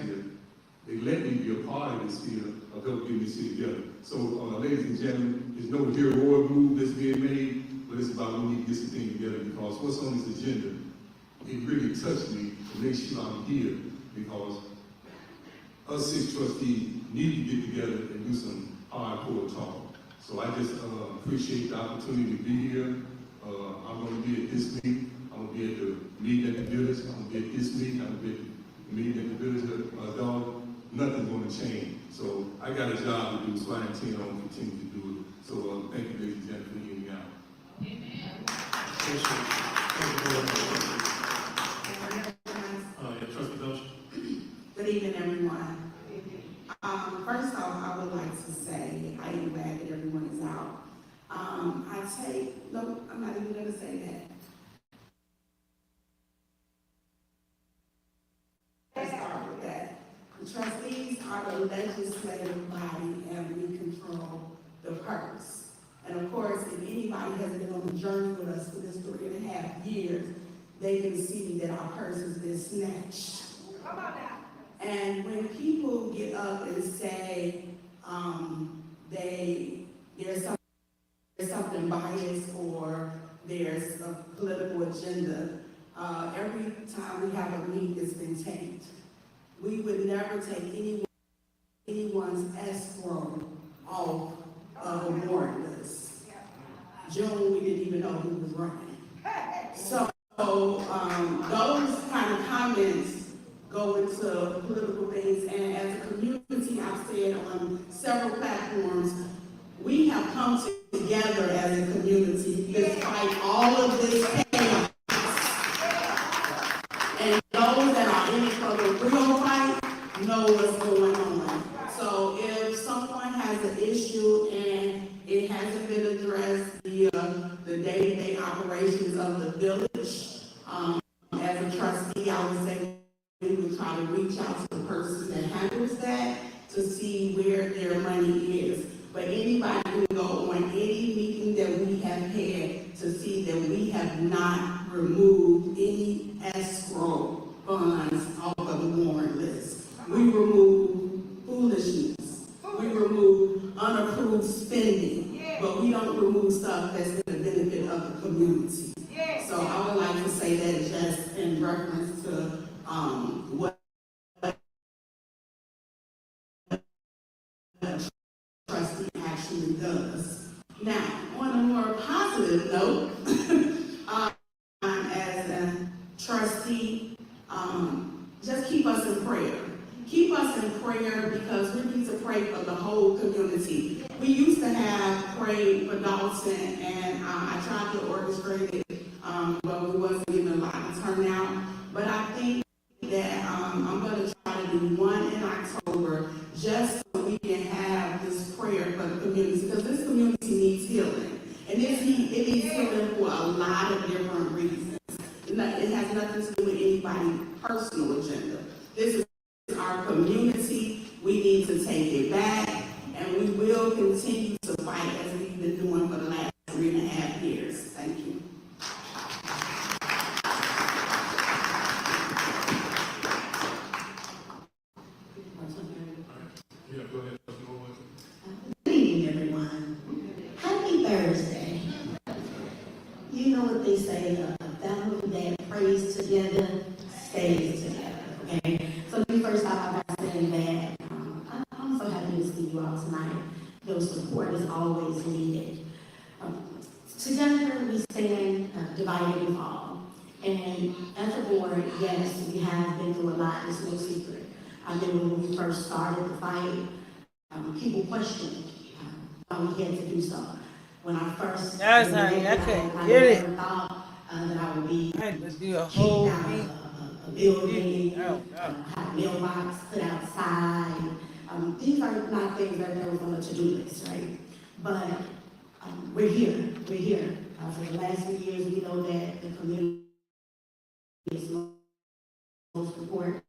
year, they let me be a part of this here, of helping getting this shit together. So, ladies and gentlemen, there's no heroic move that's being made, but it's about we need to get some things together because what's on this agenda, it really touched me to make sure I'm here because us 6 trustees need to get together and do some hardcore talk. So I just appreciate the opportunity to be here. I'm going to be at this meeting. I'm going to be at the meeting at the village. I'm going to be at this meeting. I'm going to be at the meeting at the village. Dog, nothing's going to change. So I got a job to do, so I intend on continuing to do it. So thank you, ladies and gentlemen, for hearing me out. Amen. Trustee Dolton. Good evening, everyone. First off, I would like to say I am glad that everyone is out. I'm not even going to say that. Let's start with that. The trustees are the legislative body and we control the purse. And of course, if anybody has been on the journey with us for this 3.5 years, they can see that our purse has been snatched. Come on now. And when people get up and say there's something biased or there's a political agenda, every time we have a meeting, it's been tanked. We would never take anyone's escrow off of a warrant list. June, we didn't even know who was running. So those kind of comments go into political things, and as a community, I've said on several platforms, we have come together as a community despite all of this chaos. And those that are in it for the real fight know what's going on. So if someone has an issue and it hasn't been addressed via the day-to-day operations of the village, as a trustee, I would say we would try to reach out to the person that handles that to see where their money is. But anybody can go on any meeting that we have had to see that we have not removed any escrow funds off of the warrant list. We remove foolishness. We remove unapproved spending. But we don't remove stuff that's in the benefit of the community. So I would like to say that just in reference to what a trustee actually does. Now, on a more positive note, as a trustee, just keep us in prayer. Keep us in prayer because we need to pray for the whole community. We used to have pray for Dolton, and I tried to orchestrate it, but we wasn't getting a lot of turnout. But I think that I'm going to try to do one in October just so we can have this prayer for the community, because this community needs healing. And it needs healing for a lot of different reasons. It has nothing to do with anybody's personal agenda. This is our community. We need to take it back, and we will continue to fight as we've been doing for the last 3.5 years. Thank you. Good evening, everyone. Happy Thursday. You know what they say, a family that prays together stays together, okay? So let me first start off by saying that I'm so happy to see you all tonight. Your support is always needed. Together we stand divided we fall. And as a board, yes, we have been through a lot. It's no secret. I remember when we first started the fight, people questioned why we had to do so. When I first I couldn't get it. thought that I would be I had to do a whole a building, have mailbox put outside. These are not things that was on the to-do list, right? But we're here. For the last few years, we know that the community is most important.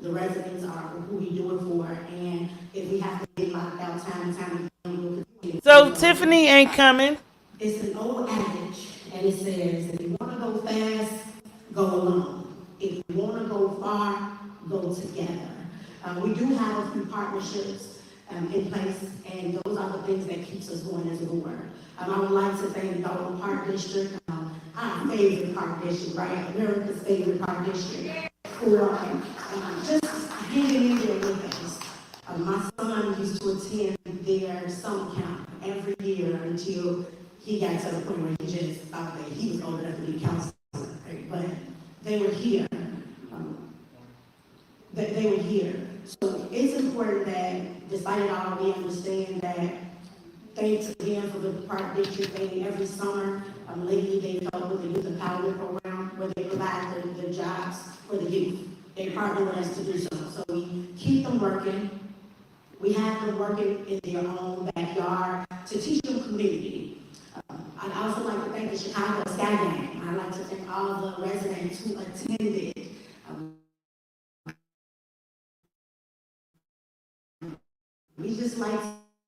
The residents are who we do it for, and if we have to get locked out time and time, we'll continue. So Tiffany ain't coming. It's an old adage, and it says, if you want to go fast, go alone. If you want to go far, go together. We do have a few partnerships in place, and those are the things that keeps us going as a board. I would like to thank the Dolton Park District, our favorite park district, right? America's favorite park district, for just hanging in there with us. My son used to attend their summer camp every year until he got to the point where he just thought that he was old enough to be a counselor, right? But they were here. They were here. So it's important that, despite all, we understand that thanks again for the park district thing every summer. Lately, they've helped with the youth empowerment program where they provide the jobs for the youth. They partner with us to do so. So we keep them working. We have them working in their own backyard to teach them community. I'd also like to thank the Chicago Sky Gang. I'd like to thank all the residents who attended. We just like to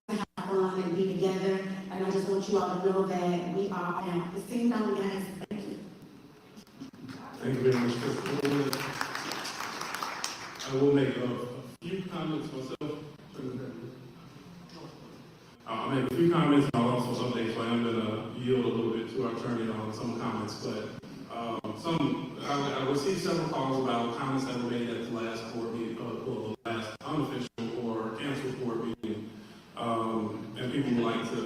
have fun and be together, and I just want you all to know that we are on the same time, guys. Thank you. Thank you very much, Chris. I will make a few comments myself. I'll make a few comments and I'll also update, so I am going to yield a little bit to our attorney on some comments, but I received several calls about comments that were made at the last board meeting, or the last unofficial or canceled board meeting, and people would like to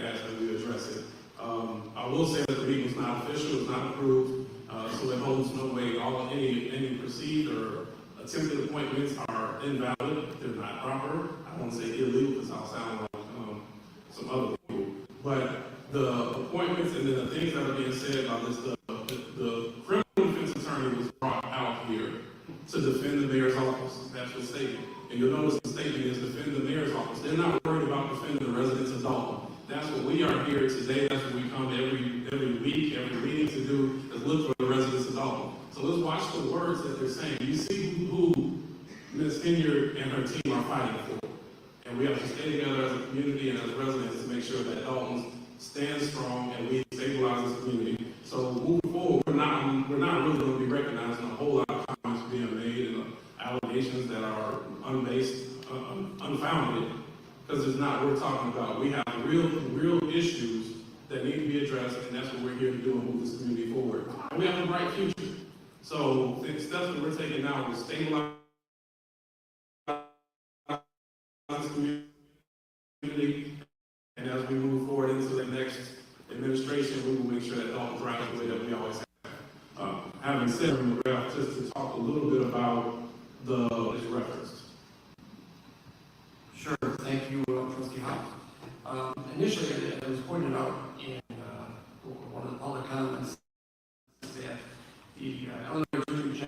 ask that we address it. I will say that the meeting was not official, it's not approved, so it holds no weight. Any perceived or attempted appointments are invalid, they're not proper. I won't say illegal because I'll sound like some other people, but the appointments and then the things that are being said about this, the criminal defense attorney was brought out here to defend the mayor's office. That's what's stated. And you'll notice the statement is defend the mayor's office. They're not worried about defending the residents of Dolton. That's what we are here today. That's what we come every week, every meeting to do, is look for the residents of Dolton. So let's watch the words that they're saying. You see who Ms. Henyard and her team are fighting for. And we have to stay together as a community and as residents to make sure that Dolton stands strong and we stabilize this community. So moving forward, we're not really going to be recognizing a whole lot of comments being made and allegations that are unbased, unfounded, because it's not what we're talking about. We have real issues that need to be addressed, and that's what we're here to do and move this community forward. And we have a bright future. So the steps that we're taking now to stabilize this community, and as we move forward into the next administration, we will make sure that Dolton thrives the way that we always have. Having said McGrath, just to talk a little bit about the reference. Sure, thank you, Trustee House. Initially, it was pointed out in one of the public comments that the Illinois Attorney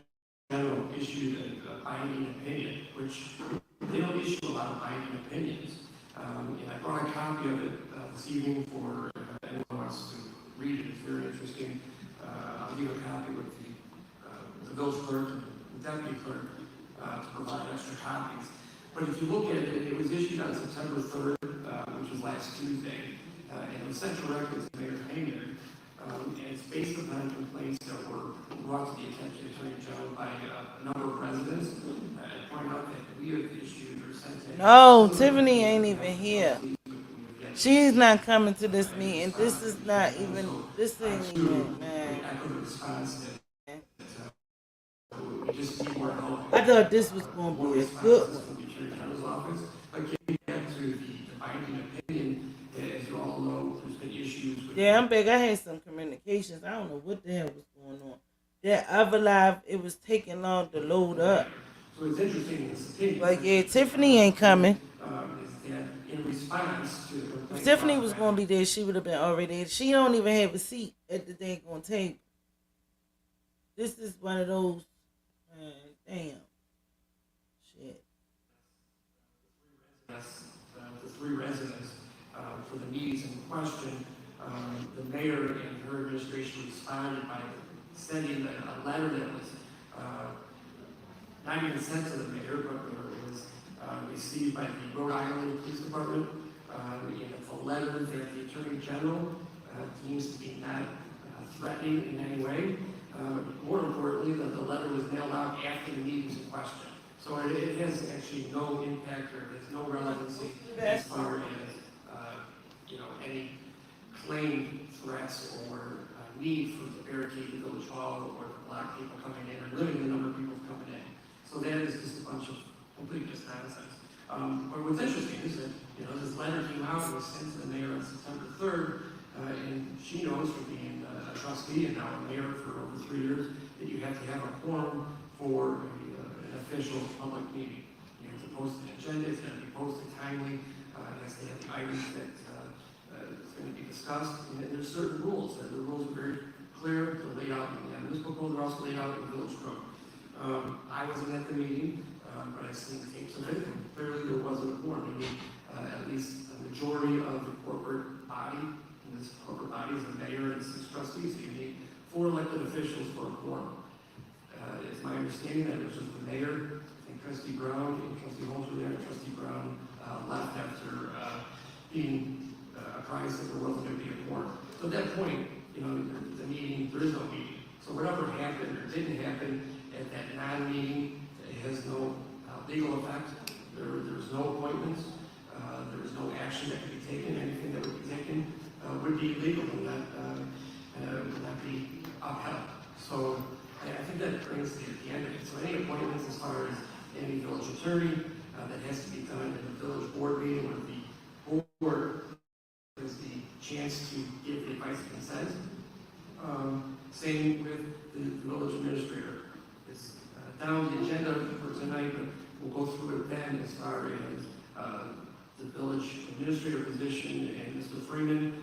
General issued a binding opinion, which they don't issue a lot of binding opinions. And I brought a copy of it this evening for anyone who wants to read it. It's very interesting. I'll give a copy with the village clerk and the deputy clerk to provide extra copies. But if you look at it, it was issued on September 3rd, which was last Tuesday, and it was sent directly to Mayor Henyard. And it's based upon complaints that were brought to the attention of the Attorney General by a number of residents. And point out that we have issued or sent in. No, Tiffany ain't even here. She's not coming to this meeting. This is not even, this ain't even, man. I thought this was going to be a good one. Yeah, I'm big. I had some communications. I don't know what the hell was going on. That other live, it was taking long to load up. So it's interesting. Like, yeah, Tiffany ain't coming. In response to the If Tiffany was going to be there, she would have been already there. She don't even have a seat at the daggone table. This is one of those, damn. Shit. The three residents for the needs in question, the mayor and her administration responded by sending a letter that was not even sent to the mayor, but it was received by the Rhode Island Police Department. And it's a letter that the Attorney General deems to be not threatening in any way. More importantly, that the letter was mailed out after the meetings in question. So it has actually no impact or has no relevancy as far as, any claimed threats or need for the barricade the village hall or to block people coming in or limiting the number of people coming in. So that is just a bunch of complete just nonsense. But what's interesting is that, this letter came out and was sent to the mayor on September 3rd, and she knows from being a trustee and now a mayor for over 3 years that you have to have a quorum for an official public meeting. You have to post an agenda, it's going to be posted timely, it has to have the items that is going to be discussed, and there's certain rules. The rules are very clear, they're laid out in the municipal code, they're also laid out in the village code. I wasn't at the meeting, but I've seen tapes of it, and clearly there wasn't a quorum. At least a majority of the corporate body, and this corporate body is the mayor and 6 trustees, so you need 4 elected officials for a quorum. It's my understanding that it was just the mayor and trustee Brown and trustee Holmes were there, and trustee Brown left after being apprised that there wasn't going to be a quorum. So at that point, the meeting, there is no meeting. So whatever happened or didn't happen at that non-meeting, it has no legal effect. There's no appointments. There was no action that could be taken. Anything that would be taken would be illegal and would not be upheld. So I think that brings to the end of it. So any appointments as far as any village attorney, that has to be done in the village board meeting where the board has the chance to give the advice and consent. Same with the village administrator. It's down the agenda for tonight, but we'll go through it then as far as the village administrator position and Mr. Freeman.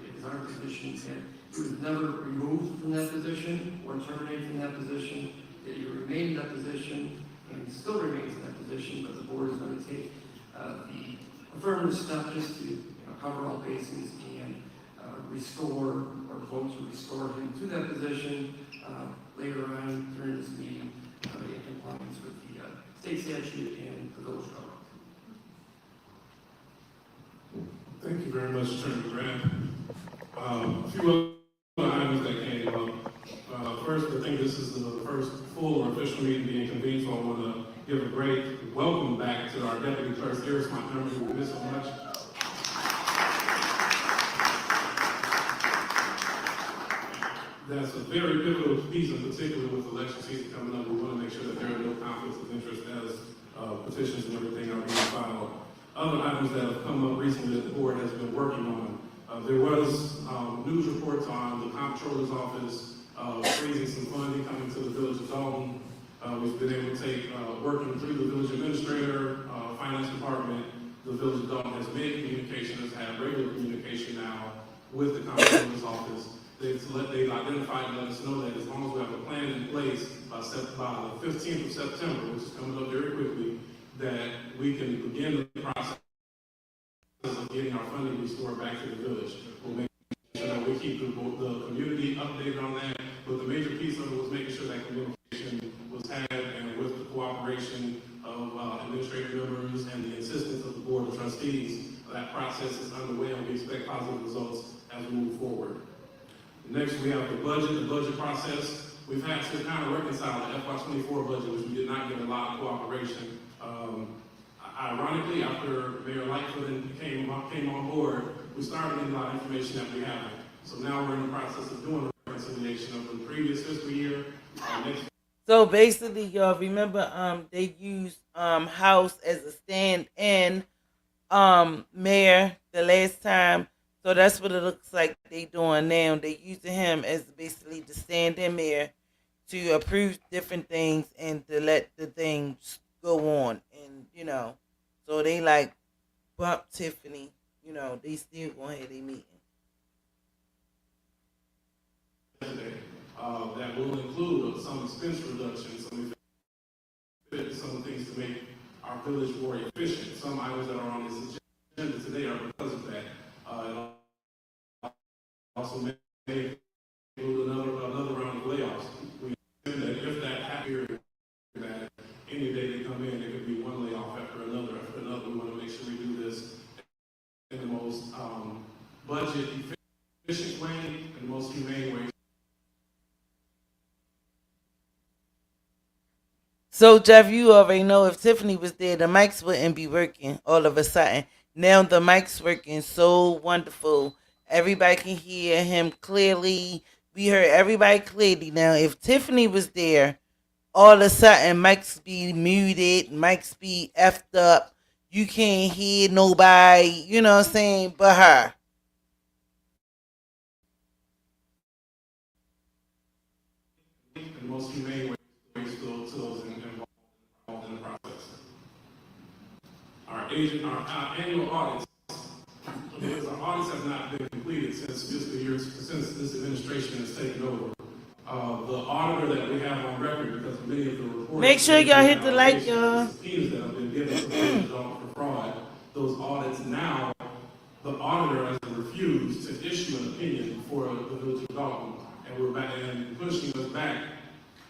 It is our position that he was never removed from that position or terminated from that position, that he remained in that position and still remains in that position, but the board is going to take the affirmative step just to cover all bases and restore or vote to restore him to that position later on during this meeting in compliance with the state statute and the village code. Thank you very much, Attorney Grant. A few other items that came up. First, I think this is the first full or official meeting being convened, so I want to give a great welcome back to our Deputy Clerk, Iris Montgomery. We miss so much. That's a very pivotal piece, in particular with election season coming up. We want to make sure that there are no conflicts of interest as petitions and everything are being filed. Other items that have come up recently that the board has been working on. There was news reports on the comptroller's office raising some funding coming to the village of Dolton. We've been able to take, working through the village administrator, finance department, the village of Dolton has made communication, has had regular communication now with the comptroller's office. They've identified and let us know that as long as we have a plan in place by the 15th of September, which is coming up very quickly, that we can begin the process of getting our funding restored back to the village. We'll make sure that we keep the community updated on that, but the major piece of it was making sure that communication was had, and with the cooperation of administrative members and the insistence of the board of trustees, that process is underway and we expect positive results as we move forward. Next, we have the budget process. We've had to kind of reconcile the FY24 budget, which we did not get a lot of cooperation. Ironically, after Mayor Lightfoot came on board, we started getting a lot of information that we haven't. So now we're in the process of doing a reconciliation of the previous fiscal year. So basically, y'all remember they used House as a stand-in mayor the last time. So that's what it looks like they doing now. They using him as basically the stand-in mayor to approve different things and to let the things go on. And, so they like bump Tiffany, they still gonna have their meeting. That will include some expense reductions, some things to make our village more efficient. Some items that are on this agenda today are because of that. It also may include another round of layoffs. We assume that if that happens, that any day they come in, it could be one layoff after another. We want to make sure we do this in the most budget efficient way and the most humane way. So, Jeff, you already know if Tiffany was there, the mics wouldn't be working all of a sudden. Now the mic's working so wonderful. Everybody can hear him clearly. We heard everybody clearly. Now, if Tiffany was there, all of a sudden mics be muted, mics be effed up. You can't hear nobody, you know what I'm saying, but her. And most humane ways to those involved in the process. Our annual audits, because our audits have not been completed since this administration has taken over. The auditor that we have on record, because of many of the reports. Make sure y'all hit the like, y'all. Subpoenas that have been given to the Dolton for fraud, those audits now, the auditor has refused to issue an opinion for the village of Dolton, and we're back and pushing us back,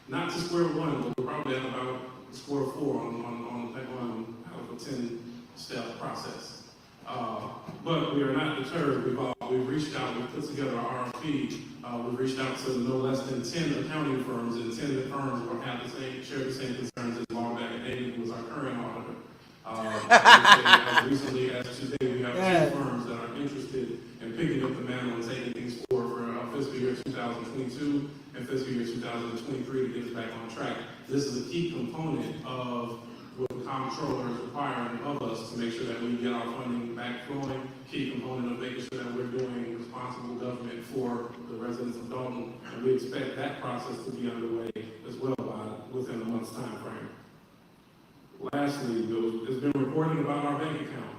not to square one, but we're probably at about square four on out of a 10-step process. But we are not deterred. We've reached out. We've put together our RFP. We've reached out to no less than 10 accounting firms, and 10 firms will share the same concerns as Longback and David, who is our current auditor. As recently as today, we have 2 firms that are interested in picking up the mantle and taking things forward for fiscal year 2022 and fiscal year 2023 to get us back on track. This is a key component of what the comptroller is requiring of us to make sure that we get our funding back flowing. Key component of making sure that we're doing responsible government for the residents of Dolton, and we expect that process to be underway as well within a month's time frame. Lastly, there's been reporting about our bank account.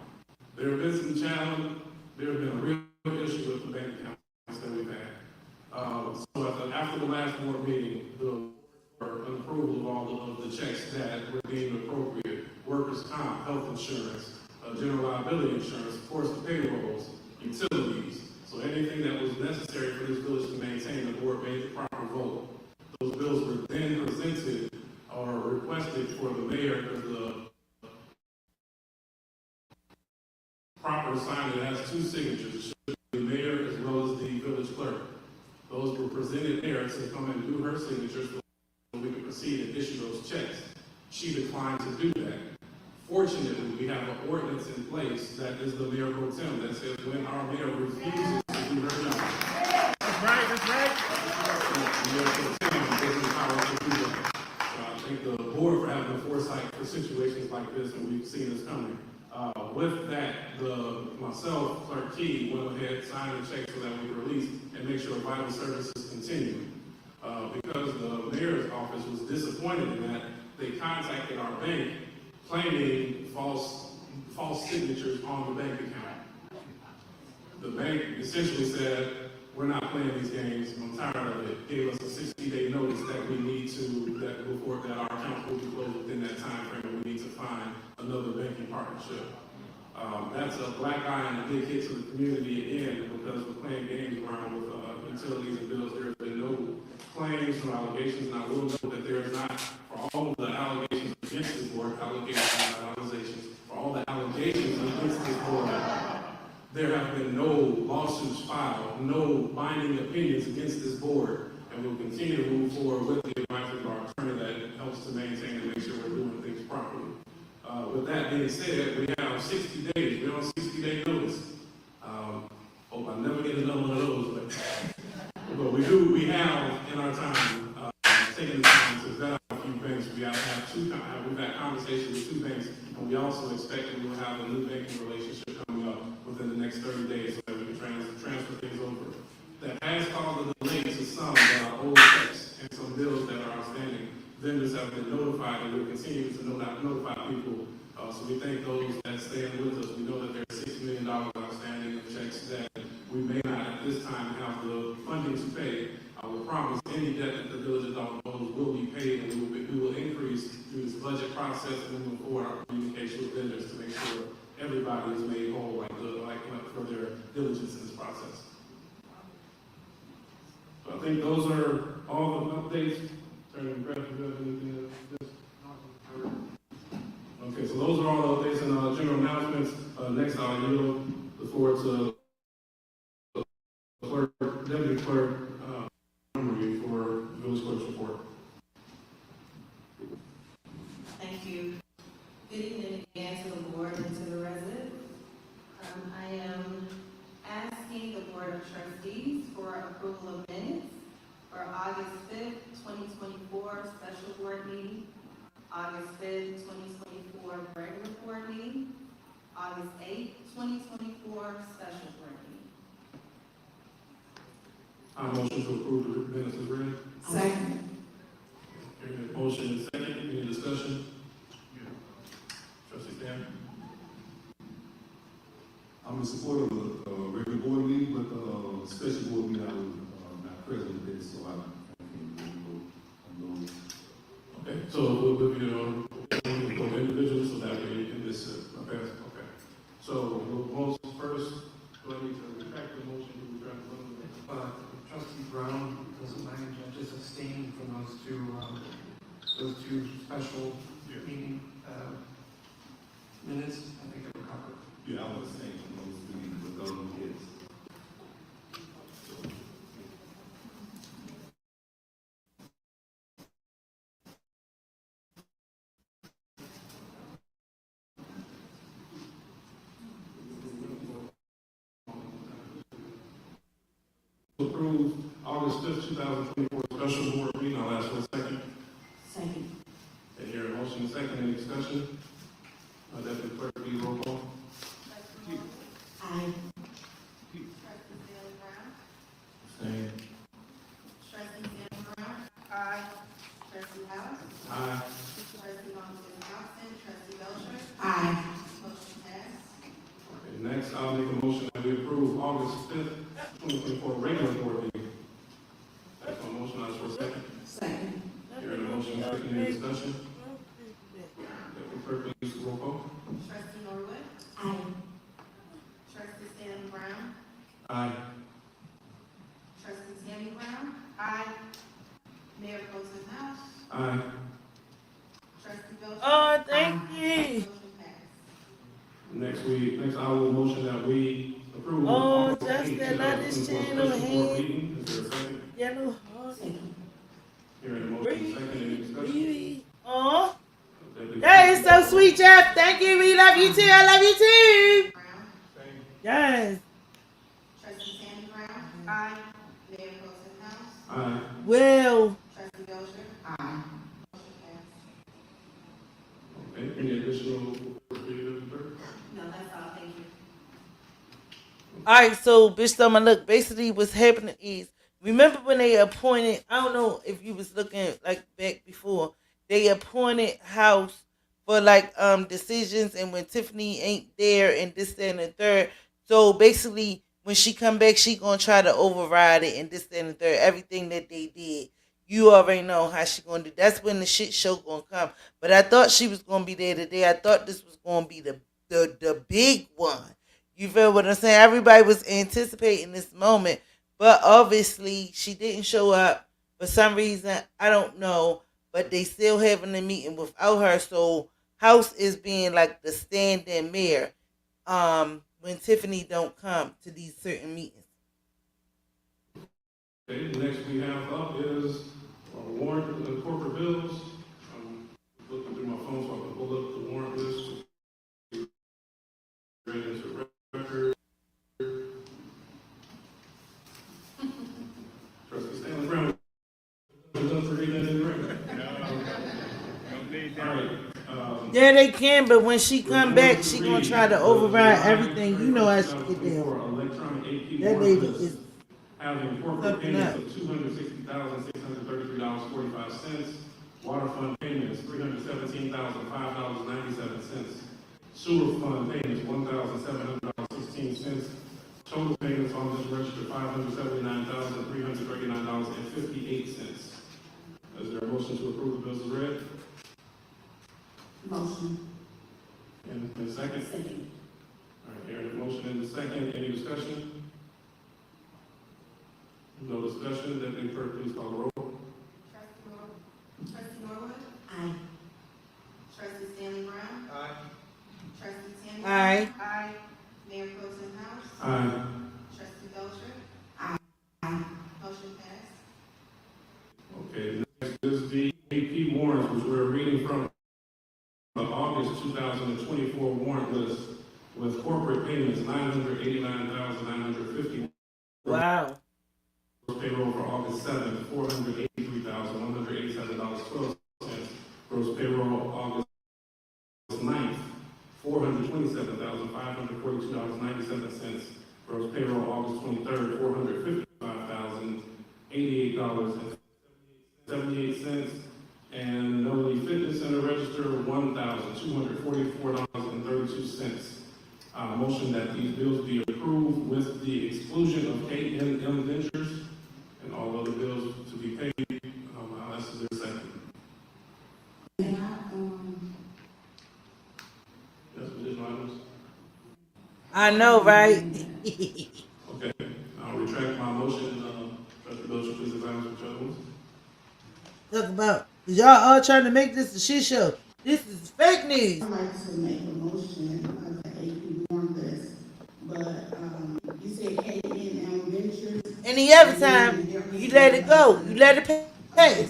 There have been some challenges. There have been a real issue with the bank accounts that we've had. So after the last board meeting, the approval of all of the checks that were deemed appropriate, workers' comp, health insurance, general liability insurance, of course, the payrolls, utilities. So anything that was necessary for this village to maintain, the board made the proper vote. Those bills were then presented or requested for the mayor, because the proper sign that has 2 signatures, the mayor as well as the village clerk. Those were presented there to come and do her signatures so we could proceed and issue those checks. She declined to do that. Fortunately, we have an ordinance in place that is the mayor pro tem that says when our mayor refuses to do her job. That's right, that's right. The mayor pro tem is empowered to do that. So I thank the board for having the foresight for situations like this, and we've seen this coming. With that, myself, Clerk Key, went ahead, signed the check so that we could release and make sure vital services continue. Because the mayor's office was disappointed in that, they contacted our bank claiming false signatures on the bank account. The bank essentially said, we're not playing these games, I'm tired of it. Gave us a 60-day notice that we need to, that our account will be closed within that time frame, and we need to find another banking partnership. That's a black eye and a big hit to the community again, because we're playing games around with utilities and bills. There have been no claims, no allegations, and I will note that there is not, for all of the allegations against this board, for all the allegations against this board, there have been no lawsuits filed, no binding opinions against this board, and we'll continue to move forward with the advice of our attorney that helps to maintain and make sure we're doing things properly. With that being said, we have 60 days. We're on 60-day notice. Hope I never get another one of those, but we have in our time taken the time to vet out a few banks. We've had conversations with 2 banks, and we also expect that we will have a new banking relationship coming up within the next 30 days so that we can transfer things over. That has caused a delay to some that are old checks and some bills that are outstanding. Vendors have been notified, and we'll continue to notify people. So we thank those that stand with us. We know that there are $6 million outstanding of checks that we may not at this time have the funding to pay. I will promise any debt that the village of Dolton owes will be paid, and we will increase through this budget process and moving forward our communication with vendors to make sure everybody is made whole for their diligence in this process. So I think those are all the updates. Attorney McGrath, do you have anything else? Okay, so those are all the updates and general announcements. Next, I'll yield the floor to the clerk, deputy clerk, for village clerk's report. you. Good evening again to the board and to the residents. I am asking the Board of Trustees for approval of minutes for August 5th, 2024 special board meeting, August 5th, 2024 regular board meeting, August 8th, 2024 special board meeting. I motion to approve the minutes as read. Second. Hearing a motion and second, any discussion? Trustee Stan? I'm in support of a regular board meeting, but special board meeting, I was not present today, so I can't really vote on those. Okay, so we'll give you the individuals so that way you can just, okay, okay. So we'll first, do I need to retract the motion to retract the vote? Trustee Brown doesn't mind, just abstaining from those two special meeting minutes. I think they were covered. Yeah, I was saying from those meetings, but those kids. Approve August 5th, 2024 special board meeting. I'll ask for a second. Second. And hear a motion and second, any discussion? Deputy Clerk, please roll call. Aye. Trustee Stanley Brown. Same. Trustee Stanley Brown. Aye. Trustee House. Aye. Trustee Longton Johnson. Trustee Belcher. Aye. Motion passed. Okay, next, I'll make a motion that we approve August 5th, 2024 regular board meeting. That's my motion, I ask for a second. Second. Hearing a motion, second, any discussion? Deputy Clerk, please roll call. Trustee Norwood. Aye. Trustee Stanley Brown. Aye. Trustee Tammy Brown. Aye. Mayor Pro Tem House. Aye. Trustee Belcher. Oh, thank you. Motion passed. Next, I will motion that we approve. Oh, August 8th, Justin, not this 2024 channel, special board hey. meeting. Is there a second? Yellow heart. Second. Hearing a motion, second, any discussion? Oh, Deputy that is so sweet, Jeff. Thank you. We love you too. I love you too. Brown. Yes. Trustee Tammy Brown. Aye. Mayor Pro Tem House. Aye. Well, Trustee Belcher. Aye. Motion passed. Okay, any additional review, Deputy Clerk? No, that's all. Thank you. all right. So, bitch, Summer, look. Basically, what's happening is, remember when they appointed? I don't know if you was looking like back before. They appointed House for like decisions, and when Tiffany ain't there, and this, that, and the third. So basically, when she come back, she gonna try to override it, and this, that, and the third. Everything that they did, you already know how she gonna do. That's when the shit show gonna come. But I thought she was gonna be there today. I thought this was gonna be the big one. You feel what I'm saying? Everybody was anticipating this moment, but obviously she didn't show up for some reason. I don't know, but they still having a meeting without her. So House is being like the stand-in mayor when Tiffany don't come to these certain meetings. Okay, the next we have up is warrant and corporate bills. I'm looking through my phone so I can pull up the warrant list. Read into record. Trustee Stanley Brown. All right. Yeah, they can, but when she come back, she gonna try to override everything. You know how she get down. That lady is having corporate payments of $260,633.45. Water fund payments $317,005.97. Sewer fund payments $1,700.16. Total payments on this register $579,339.58. Is there a motion to approve the bills as read? Motion. And a second? Second. All right, hearing a motion in the second, any discussion? No discussion, Deputy Clerk, please call the roll. Trustee Norwood. Aye. Trustee Stanley Brown. Aye. Trustee Tammy. Aye. Aye. Mayor Pro Tem House. Aye. Trustee Belcher. Aye. Motion passed. Okay, next is the AP warrants, which we're reading from the August 2024 warrant list with corporate payments $989,950. Wow. Payroll for August 7th, $483,187.12. Gross payroll August 9th, $427,542.97. Gross payroll August 23rd, $455,088.78. And Melody Fitness Center register, $1,244.32. Motion that these bills be approved with the exclusion of K&M Ventures and all other bills to be paid. I'll ask for their second. And Yes, additional items? I know, right? Okay, I'll retract my motion. Trustee Belcher, please advise which other ones. Talk about, cause y'all all trying to make this a shit show. This is fake news. I'd like to make a motion of the AP warrant list, but, you said K&M Ventures. Any other time, you let it go. You let it pass.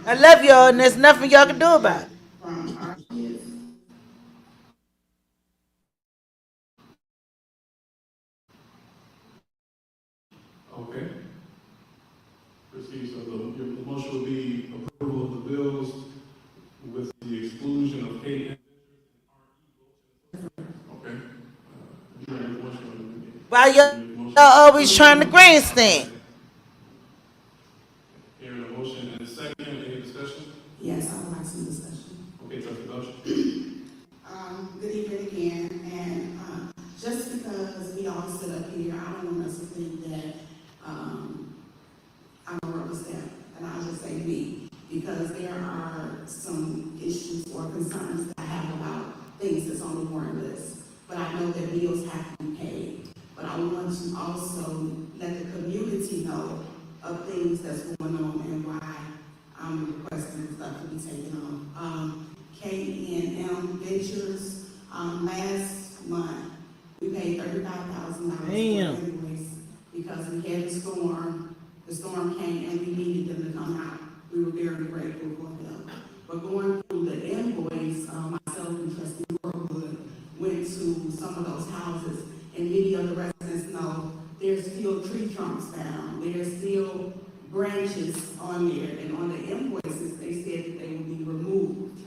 I love y'all, and there's nothing y'all can do about it. From our kids. Okay. Proceed, so the motion will be approval of the bills with the exclusion of K&M. Okay. You ready for the motion? Why y'all always trying to grandstand? Hearing a motion and a second, any discussion? Yes, I would like some discussion. Okay, Trustee Belcher. Good evening again, and, just because we all sit up here, I don't want us to think that, I'm a rubber stamp, and I'll just say me, because there are some issues or concerns that I have about things that's on the warrant list. But I know that bills have to be paid. But I want to also let the community know of things that's going on and why I'm requesting stuff to be taken on. K&M Ventures, last month, we paid $35,000 for invoice because we had a storm. The storm came and we needed them to come out. We were very grateful for them. But going through the invoice, myself and Trustee Workwood went to some of those houses, and many of the residents know there's still tree trunks down. There's still branches on there, and on the invoices, they said that they would be removed.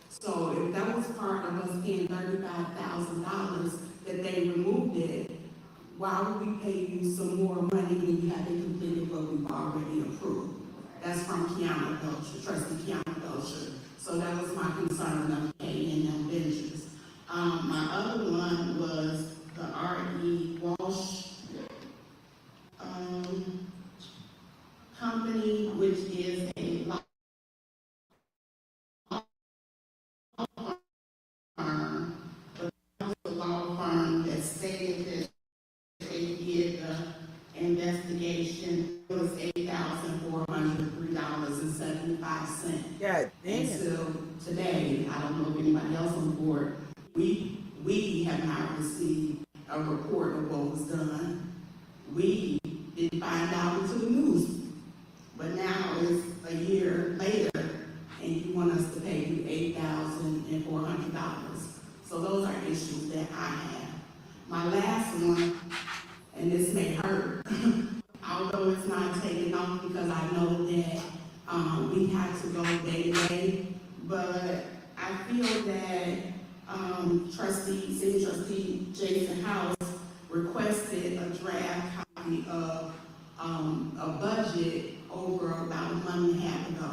So if that was part of us paying $35,000 that they removed it, why would we pay you some more money when you haven't completed what we've already approved? That's from Kiana Belcher, Trustee Kiana Belcher. So that was my concern of K&M Ventures. My other one was the R.E. Walsh company, which is a law firm, but it was a law firm that stated that they did the investigation. It was $8,403.75. God damn. Until today, I don't know if anybody else on the board, we have not received a report of what was done. We didn't find out until the news. But now it's a year later, and you want us to pay you $8,400. So those are issues that I have. My last one, and this may hurt, although it's not taken off because I know that we have to go day to day, but I feel that City Trustee Jason House requested a draft copy of a budget over about a month and a half ago.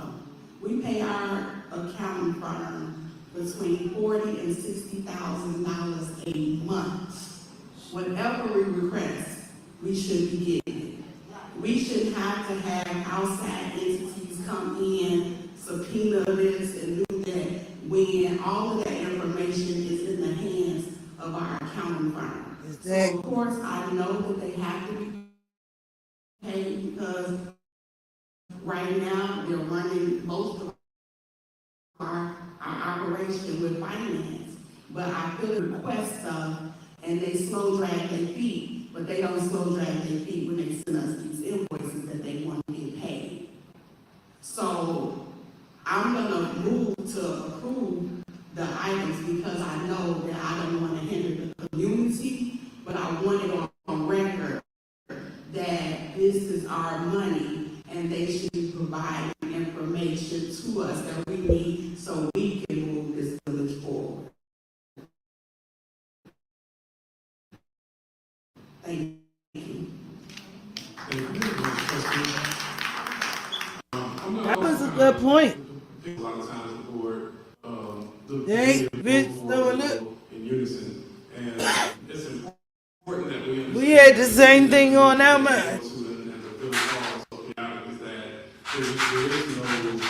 We pay our accounting firm between $40,000 and $60,000 a month. Whatever we request, we should be getting it. We shouldn't have to have outside entities come in, subpoena this and do that, when all of that information is in the hands of our accounting firm. So of course, I know that they have to be paid because right now they're running most of our operation with finance. But I could request stuff and they slow drag their feet, but they don't slow drag their feet when they send us these invoices that they want to get paid. So I'm gonna move to committee so we can move this village forward. Thank you. Thank you very much, trustee. That was a good point. A lot of times the board, They bitch throwing up. in unison, and it's important that we understand. We had the same thing on our mind. And the village hall, so the reality is that there is no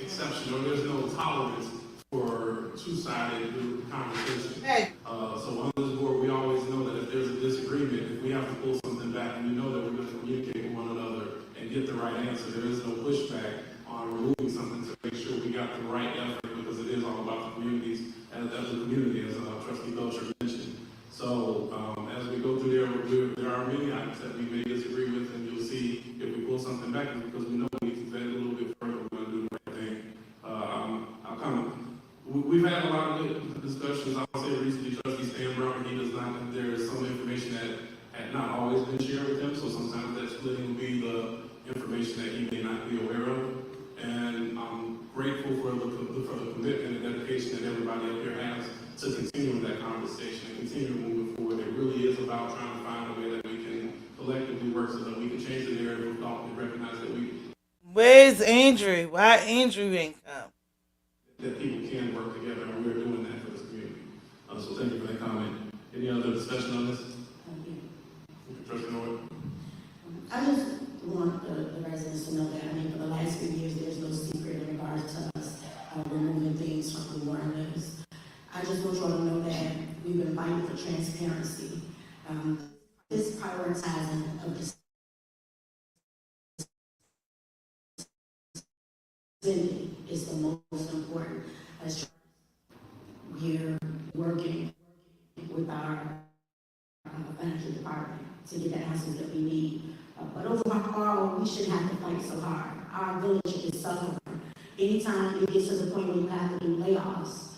exception, or there's no tolerance for two-sided conversation. Hey. So on this board, we always know that if there's a disagreement, if we have to pull something back, and we know that we're going to communicate with one another and get the right answer, there is no pushback on removing something to make sure we got the right effort, because it is all about the communities, as the community, as Trustee Belcher mentioned. So as we go through there are many items that we may disagree with, and you'll see if we pull something back, because we know we need to vet it a little bit further, we're going to do the right thing. We've had a lot of good discussions. I'll say recently, Trustee Stan Brown, he does not, there is some information that had not always been shared with him, so sometimes that splitting will be the information that he may not be aware of. And I'm grateful for the commitment and dedication that everybody up here has to continue that conversation and continue moving forward. It really is about trying to find a way that we can collectively work so that we can change the narrative of thought and recognize that Where's Andrew? Why Andrew ain't come? that people can work together, and we're doing that for this community. So thank you for that comment. Any other discussion on this? Trustee Norwood? I just want the residents to know that, I mean, for the last few years, there's no secret in regards to us removing things from the warrant list. I just want you all to know that we've been fighting for transparency. This prioritizing of this spending is the most important. As we're working with our financial department to get the answers that we need. But overall, we shouldn't have to fight so hard. Our village is suffering. Anytime it gets to the point where you have to do layoffs,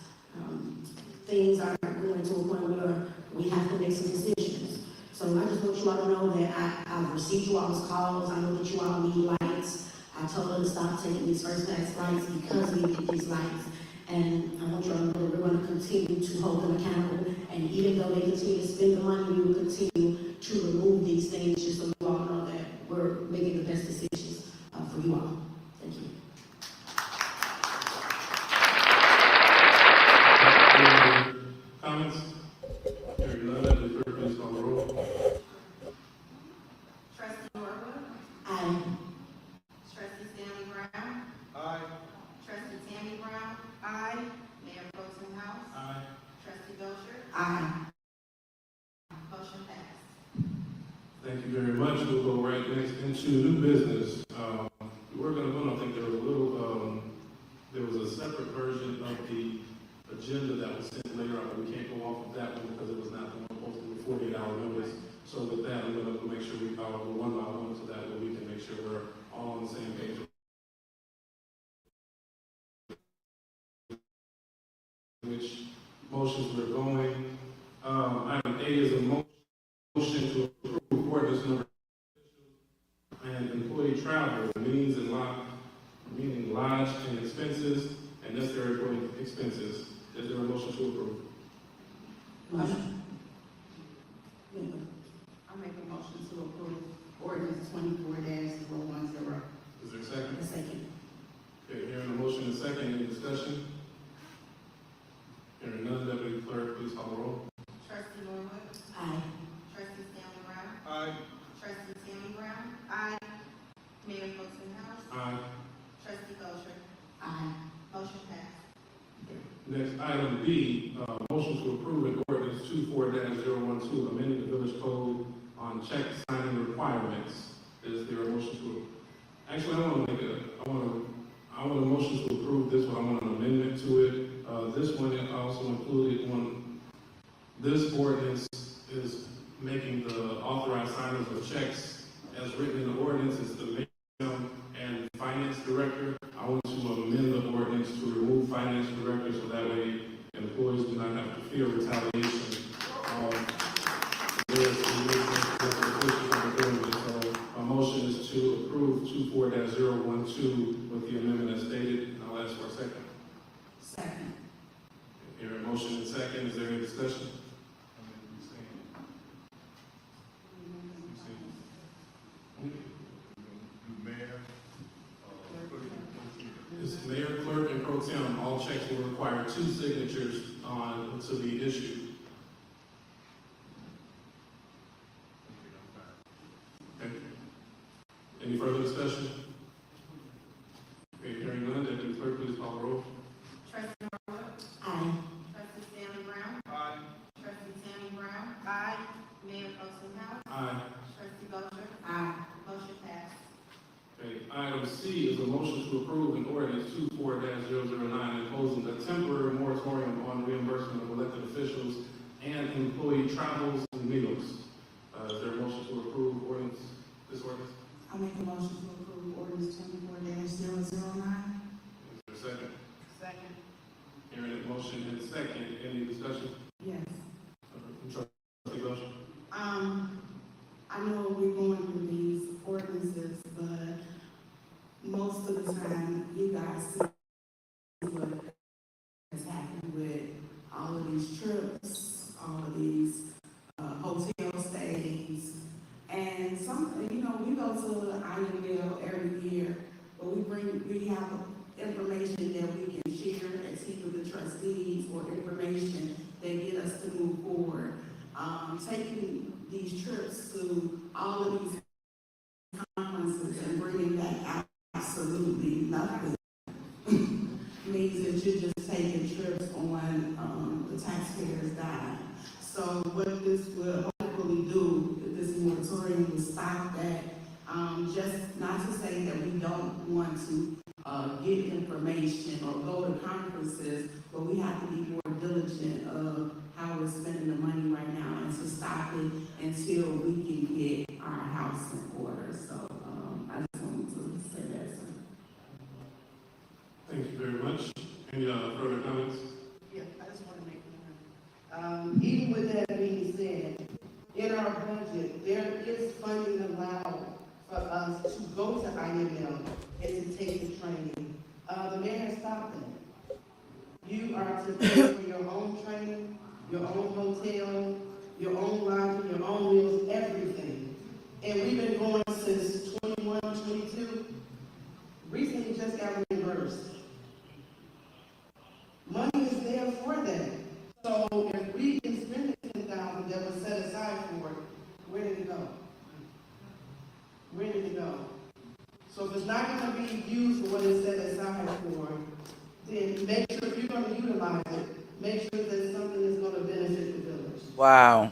things are going to a point where we have to make some decisions. So I just want you all to know that I've received you all's calls. I know that you all need lights. I told her to stop taking these first class flights because we need these lights. And I want you all to know that we're going to continue to hold them accountable. And even though they continue to spend the money, we will continue to remove these things just so you all know that we're making the best decisions for you all. Thank you. Any other comments? Hearing none, the clerk please call the roll. Trustee Norwood? Aye. Trustee Stanley Brown? Aye. Trustee Tammy Brown? Aye. Mayor Pro Tem House? Aye. Trustee Belcher? Aye. Motion passed. Thank you very much. We'll go right next into new business. We're going to vote. I think there was a little, there was a separate version of the agenda that was sent later on, but we can't go off of that one because it was not the one posted with 48-hour notice. So with that, I'm going to make sure we follow the one by one so that way we can make sure we're all on the same page. Which motions we're going. Item A is a motion to approve ordinance number and employee travel, meetings and meeting lodge and expenses and necessary employee expenses. Is there a motion to approve? Motion. I make a motion to approve ordinance 24-010. Is there a second? A second. Okay, hearing a motion and a second, any discussion? Hearing none, Deputy Clerk, please call the roll. Trustee Norwood? Aye. Trustee Stanley Brown? Aye. Trustee Tammy Brown? Aye. Mayor Pro Tem House? Aye. Trustee Belcher? Aye. Motion passed. Next, item B, motion to approve an ordinance 24-012, amending the village code on check signing requirements. Is there a motion to, actually, I want a motion to approve this one. I want an amendment to it. This one also included this ordinance is making the authorized signers of checks as written in the ordinance is the mayor and finance director. I want to amend the ordinance to remove finance director so that way employees do not have to fear retaliation. So my motion is to approve 24-012 with the amendment as stated. I'll Pro Tem, all checks will require 2 signatures on to be issued. Okay. Any further discussion? Okay, hearing none, Deputy Clerk, please call the roll. Trustee Norwood? Aye. Trustee Stanley Brown? Aye. Trustee Tammy Brown? Aye. Mayor Pro Tem House? Aye. Trustee Belcher? Aye. Motion passed. Okay, item C is a motion to approve an ordinance 24-009 imposing a temporary moratorium on reimbursement of elected officials and employee travels and meals. Is there a motion to approve this ordinance? I make a motion to approve ordinance 24-009. Is there a second? Second. Hearing a motion and second, any discussion? Yes. Trustee Belcher? I know we're going through these ordinances, but most of the time, you guys see what has happened with all of these trips, all of these hotel stays, and some, you know, we go to Ironville every year, but we have information that we can share as either the trustees or information that get us to move forward. Taking these trips to all of these conferences and bringing back absolutely nothing means that you're just taking trips on the taxpayers' dime. So what this will hopefully do, this moratorium will stop that. Just not to say that we don't want to get information or go to conferences, but we have to be more diligent of how we're spending the money right now and to stop it until we can get our house in order. So I just wanted to say that. So. Thank you very much. Any further comments? Yeah, I just want to make one. Even with that being said, in our budget, there is funding allowed for us to go to IML and to take the training. The mayor has stopped that. You are to pay for your own training, your own hotel, your own lodging, your own meals, everything. And we've been going since 21, 22. Recently just got reimbursed. Money is there for that. So if we can spend the 10,000 that was set aside for it, where did it go? Where did it go? So if it's not going to be used for what it's set aside for, then make sure if you're going to utilize it, make sure that something is going to benefit the village. Wow.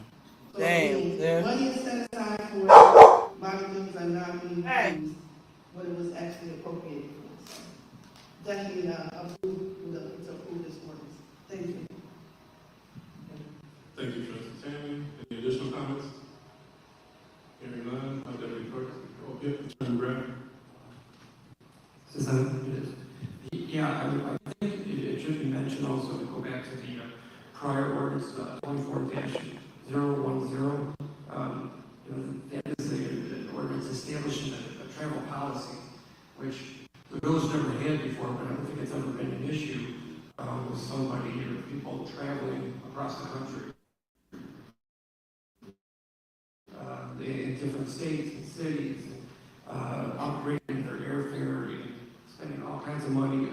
So Damn, the money is set aside for it. A lot of things are not being used what it was actually appropriated for. So definitely to approve this ordinance. Thank you. Thank you, Trustee Tammy. Any additional comments? Hearing none, Deputy Clerk. Oh, yeah, Attorney Brown. Yeah, I think it should be mentioned also to go back to the prior ordinance, 24-010. That is an ordinance establishing a travel policy, which the village never had before, but I don't think it's ever been an issue with somebody or people traveling across the country. In different states and cities, upgrading their airfare, and spending all kinds of money,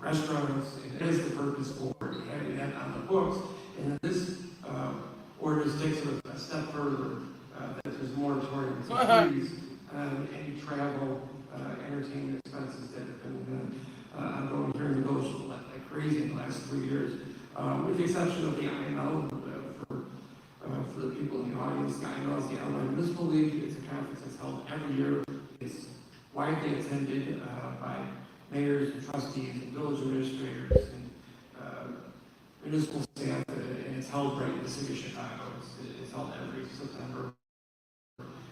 restaurants, and that is the purpose for having that on the books. And this ordinance takes it a step further, that there's moratorium to freeze any travel, entertainment expenses that have been ongoing here in the village like crazy in the last 3 years, with the exception of the IML for the people in the audience. The IML is the Illinois Municipal League. It's a conference that's held every year. It's widely attended by mayors and trustees and village administrators and municipal staff, and it's held right in the city of Chicago. It's held every September.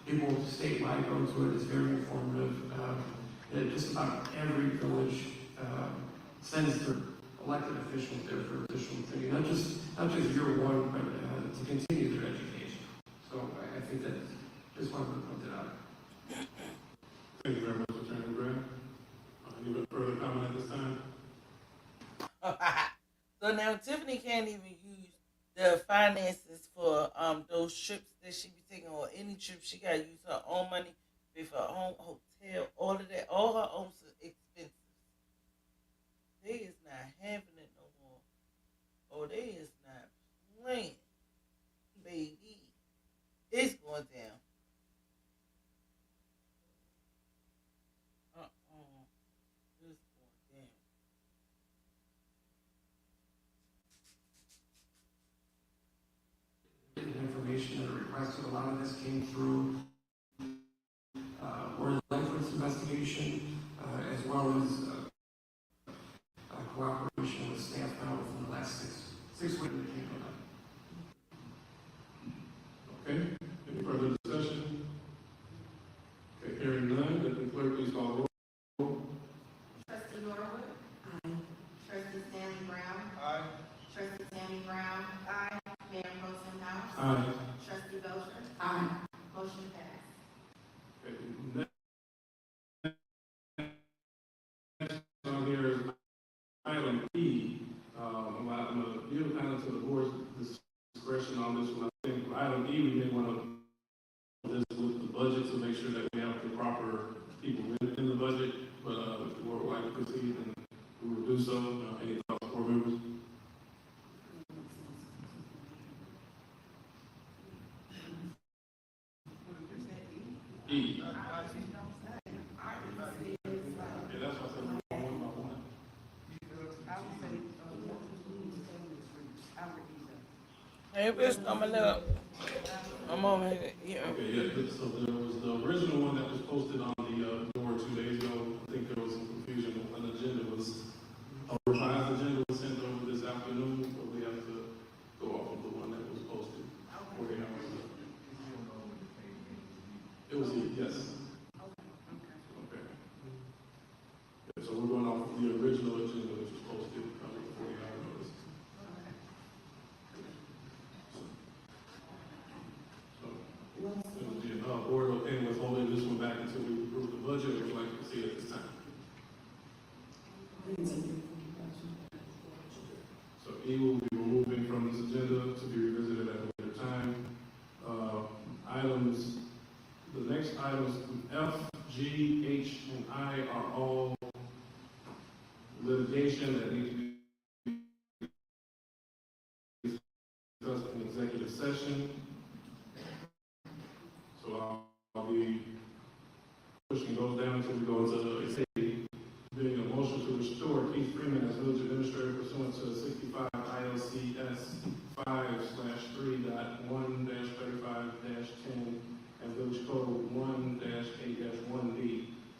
People statewide go to it. It's very informative. Just about every village sends their elected officials there for official training, not just year one, but to continue their education. So I think that just wanted to point that out. Thank you very much, Attorney Brown. Any further comment at this time? So now Tiffany can't even use the finances for those trips that she be taking, or any trip. She gotta use her own money, pay for her own hotel, all of that, all her own expenses. There is Oh, they is not playing, baby. It's going down. It's going down. Information that are requested, a lot of this came through or the license investigation, as well as cooperation with staff now within the last six weeks. Okay, any further discussion? Okay, hearing none, let the clerk please call the roll. Trustee Norwood? Aye. Trustee Stanley Brown? Aye. Trustee Tammy Brown? Aye. Mayor Pro Tem House? Aye. Trustee Belcher? Aye. Motion passed. Okay, next on here is item E. I'm gonna yield kind of to the board's discretion on this one. I think item E, we may want to this with the budget to make sure that we have the proper people within the budget. But if the board would like to proceed, then we will do so. Any thoughts, board members? E. Yeah, that's what I said. One by one. Hey, bitch, coming up. I'm over here. Yeah. Okay, yeah, so there was the original one that was posted on the board 2 days ago. I think there was some confusion. An agenda was, a revised agenda was sent over this afternoon, but we have to go off of the one that was posted 48 hours ago. It was, yes. Okay. Yeah, so we're going off of the original agenda, which was posted 48 hours notice. So, board opinion was holding this one back until we approve the budget. We'd like to see it this time. So E will be removing from this agenda to be revisited at a later time. Items, the next items F, G, H, and I are all litigation that needs to be discussed in executive session. So I'll be pushing those down until we go into being a motion to restore Keith Freeman as village administrator pursuant to 65 ILCS 5/3.1-35-10 and village code 1-8-1B.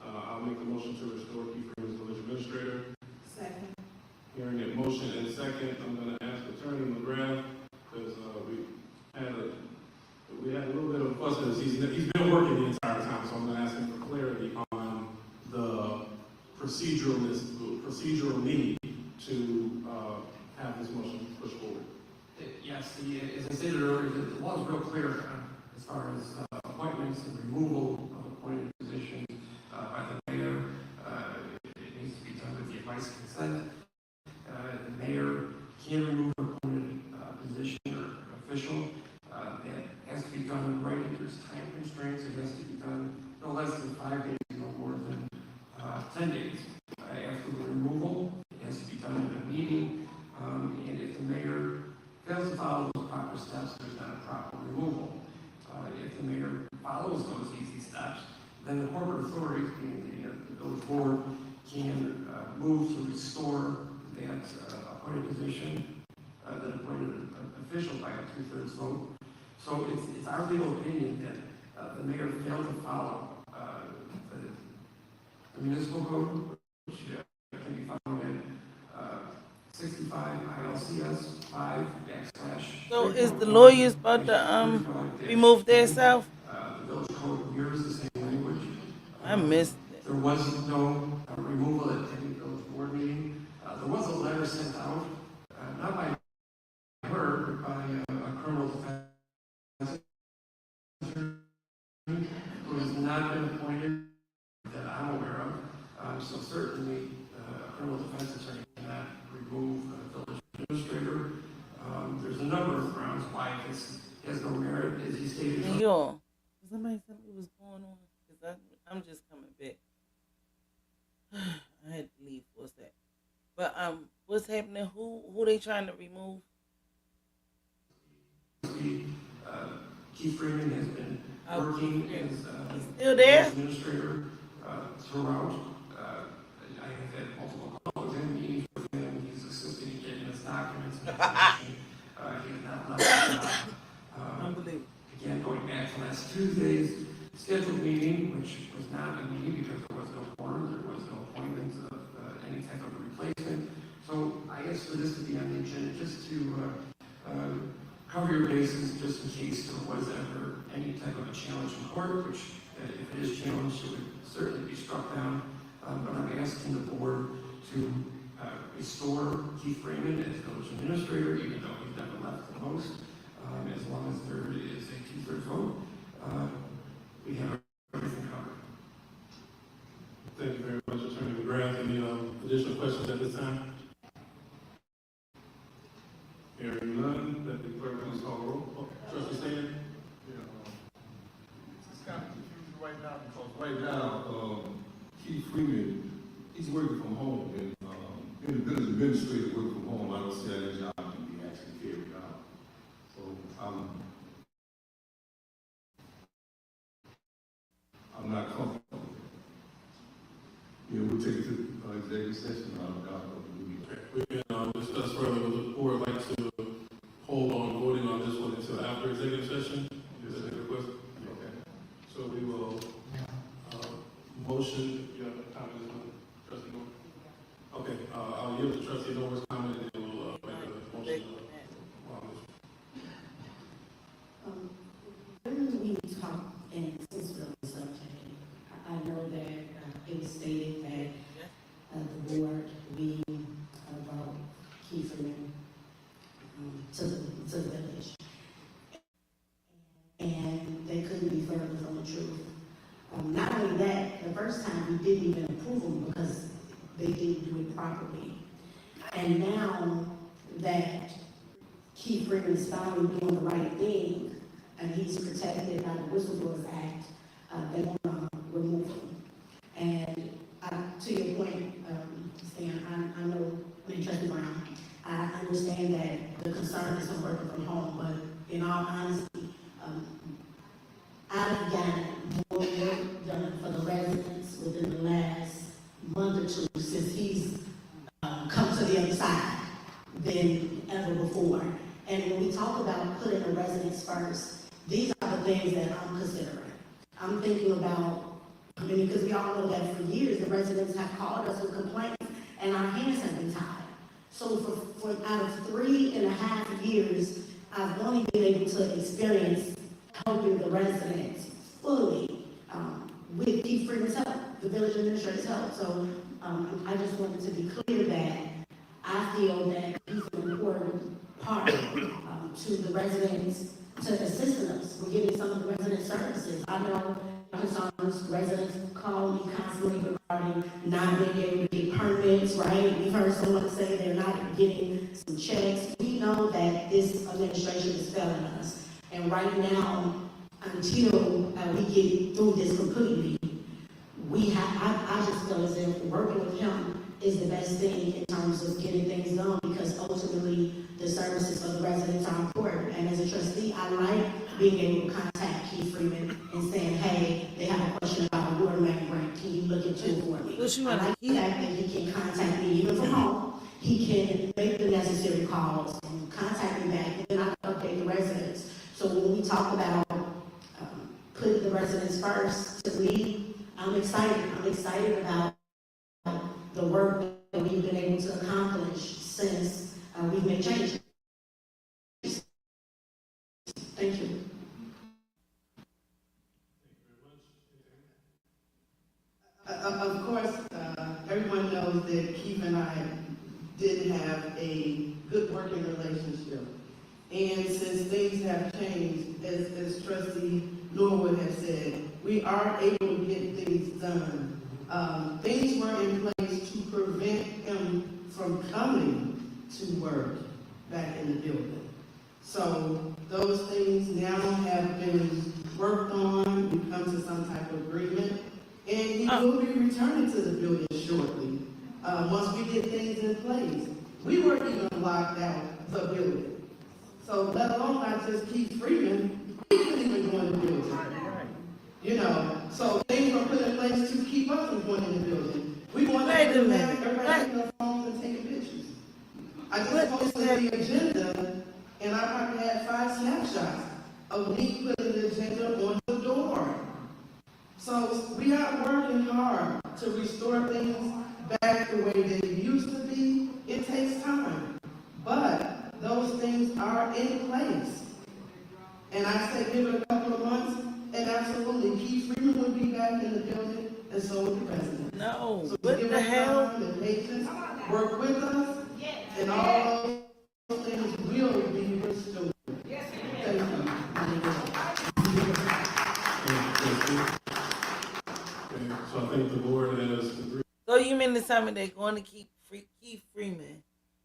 I'll make the motion to restore Keith Freeman as village administrator. Second. Hearing a motion and second, I'm going to ask Attorney McGrath, because we had a little bit of fuss as he's been working the entire time, so I'm going to ask him for clarity on the procedural need to have this motion pushed forward. Yes, as I stated earlier, the law is real clear as far as appointments and removal of appointed positions by the mayor. It needs to be done with the advice and consent. The mayor can remove an appointed position or official. That has to be done in writing. There's time constraints. It has to be done no less than 5 days, no more than 10 days. After the removal, it has to be done in a meeting. And if the mayor fails to follow those proper steps, there's not a proper removal. If the mayor follows those easy steps, then the corporate authorities, being the village board, can move to restore that appointed position, that appointed official by a 2/3 vote. So it's our legal opinion that the mayor failed to follow the municipal code, which can be found in 65 ILCS 5/. So is the lawyers about to remove themselves? The village code mirrors the same language. I missed it. There was no removal at any village board meeting. There was a letter sent out, not by her, but by a criminal defense attorney who has not been appointed that I'm aware of. So certainly a criminal defense attorney cannot remove a village administrator. There's a number of grounds why this has no merit, as he stated. Hey, y'all, somebody tell me what's going on? Because I'm just coming back. I had to leave for a sec. But what's happening? Who they trying to remove? trustee, Keith Freeman has been working as Still there? administrator throughout. I have had multiple calls and meetings with him. He's assisting in getting his documents and information. He has not left the job. Unbelievable. Again, going back to last Tuesday's scheduled meeting, which was not a meeting because there was no quorum, there was no appointment of any type of replacement. So I asked for this to be on the agenda just to cover your bases, just in case there was ever any type of a challenge in court, which if it is challenged, it would certainly be struck down. But I'm asking the board to restore Keith Freeman as village administrator, even though he's never left the post. As long as there is a two-thirds vote, we have everything covered. Thank you very much, Attorney McGrath. Any additional questions at this time? Hearing none, let the clerk please call the roll. Oh, Trustee Stan? It's kind of confusing right now because right now, Keith Freeman, he's working from home, and being the village administrator working from home, I don't see how that job can be actually carried out. So I'm not comfortable with it. Yeah, we'll take it to executive session. We can discuss further, but the board would like to hold on voting on this one until after executive session. Is that a request? Okay. So we will motion. You have a comment, Trustee Norwood? Okay. I'll yield to Trustee Norwood's comment, and then we'll make a motion. When we talk, and since we're on the subject, I know that it was stated that the board, we about Keith Freeman to the village. And they couldn't be further from the truth. Not only that, the first time we didn't even approve them because they didn't do it properly. And now that Keith Freeman is finally doing the right thing, and he's protected by the Whistleblowers Act, they want to remove him. And to your point, Stan, I know, Trustee Brown, I understand that the concern is on working from home, but in all honesty, I've gotten more work done for the residents within the last month or two since he's come to the other side than ever before. And when we talk about putting the residents first, these are the things that I'm considering. I'm thinking about, because we all know that for years the residents have called us with complaints and our hands have been tied. So for out of 3.5 years, I've only been able to experience helping the residents fully with Keith Freeman's help, the village administrator's help. So I just wanted to be clear that I feel that he's an important part to the residents, to assisting us with getting some of the resident services. I know concerns, residents call me constantly regarding not being able to get permits, right? We've heard someone say they're not getting some checks. We know that this administration is failing us. And right now, until we get through this completely, I just feel as if working with him is the best thing in terms of getting things done, because ultimately the services for the residents are important. And as a trustee, I like being able to contact Keith Freeman and saying, hey, they have a question about a water main break. Can you look into it for me? I like the fact that he can contact me even from home. He can make the necessary calls and contact me back, and then I can update the residents. So when we talk about putting the residents first, to me, I'm excited. I'm excited about the work that we've been able to accomplish since we've made changes. Thank you. Of course, everyone knows that Keith and I did have a good working relationship. And since things have changed, as Trustee Norwood has said, we are able to get things done. Things were in place to prevent him from coming to work back in the building. So those things now have been worked on. We've come to some type of agreement, and he will be returning to the building shortly. Once we get things in place, we weren't even locked out the building. So let alone not just Keith Freeman, he couldn't even go in the building. You know, so things were put in place to keep us from going in the building. We want Wait a to minute. have everybody on their phones and taking pictures. I just What posted is the agenda, and I probably had 5 snapshots of me putting the agenda on the door. So we are working hard to restore things back the way they used to be. It takes time, but those things are in place. And I say give it a couple of months, and absolutely, Keith Freeman will be back in the building, and so will the president. No, So what give the us hell? time and patience, work with us, and all those things will be restored. Thank you. Okay, so I think the board has agreed. So you mean to tell me they're going to keep Keith Freeman,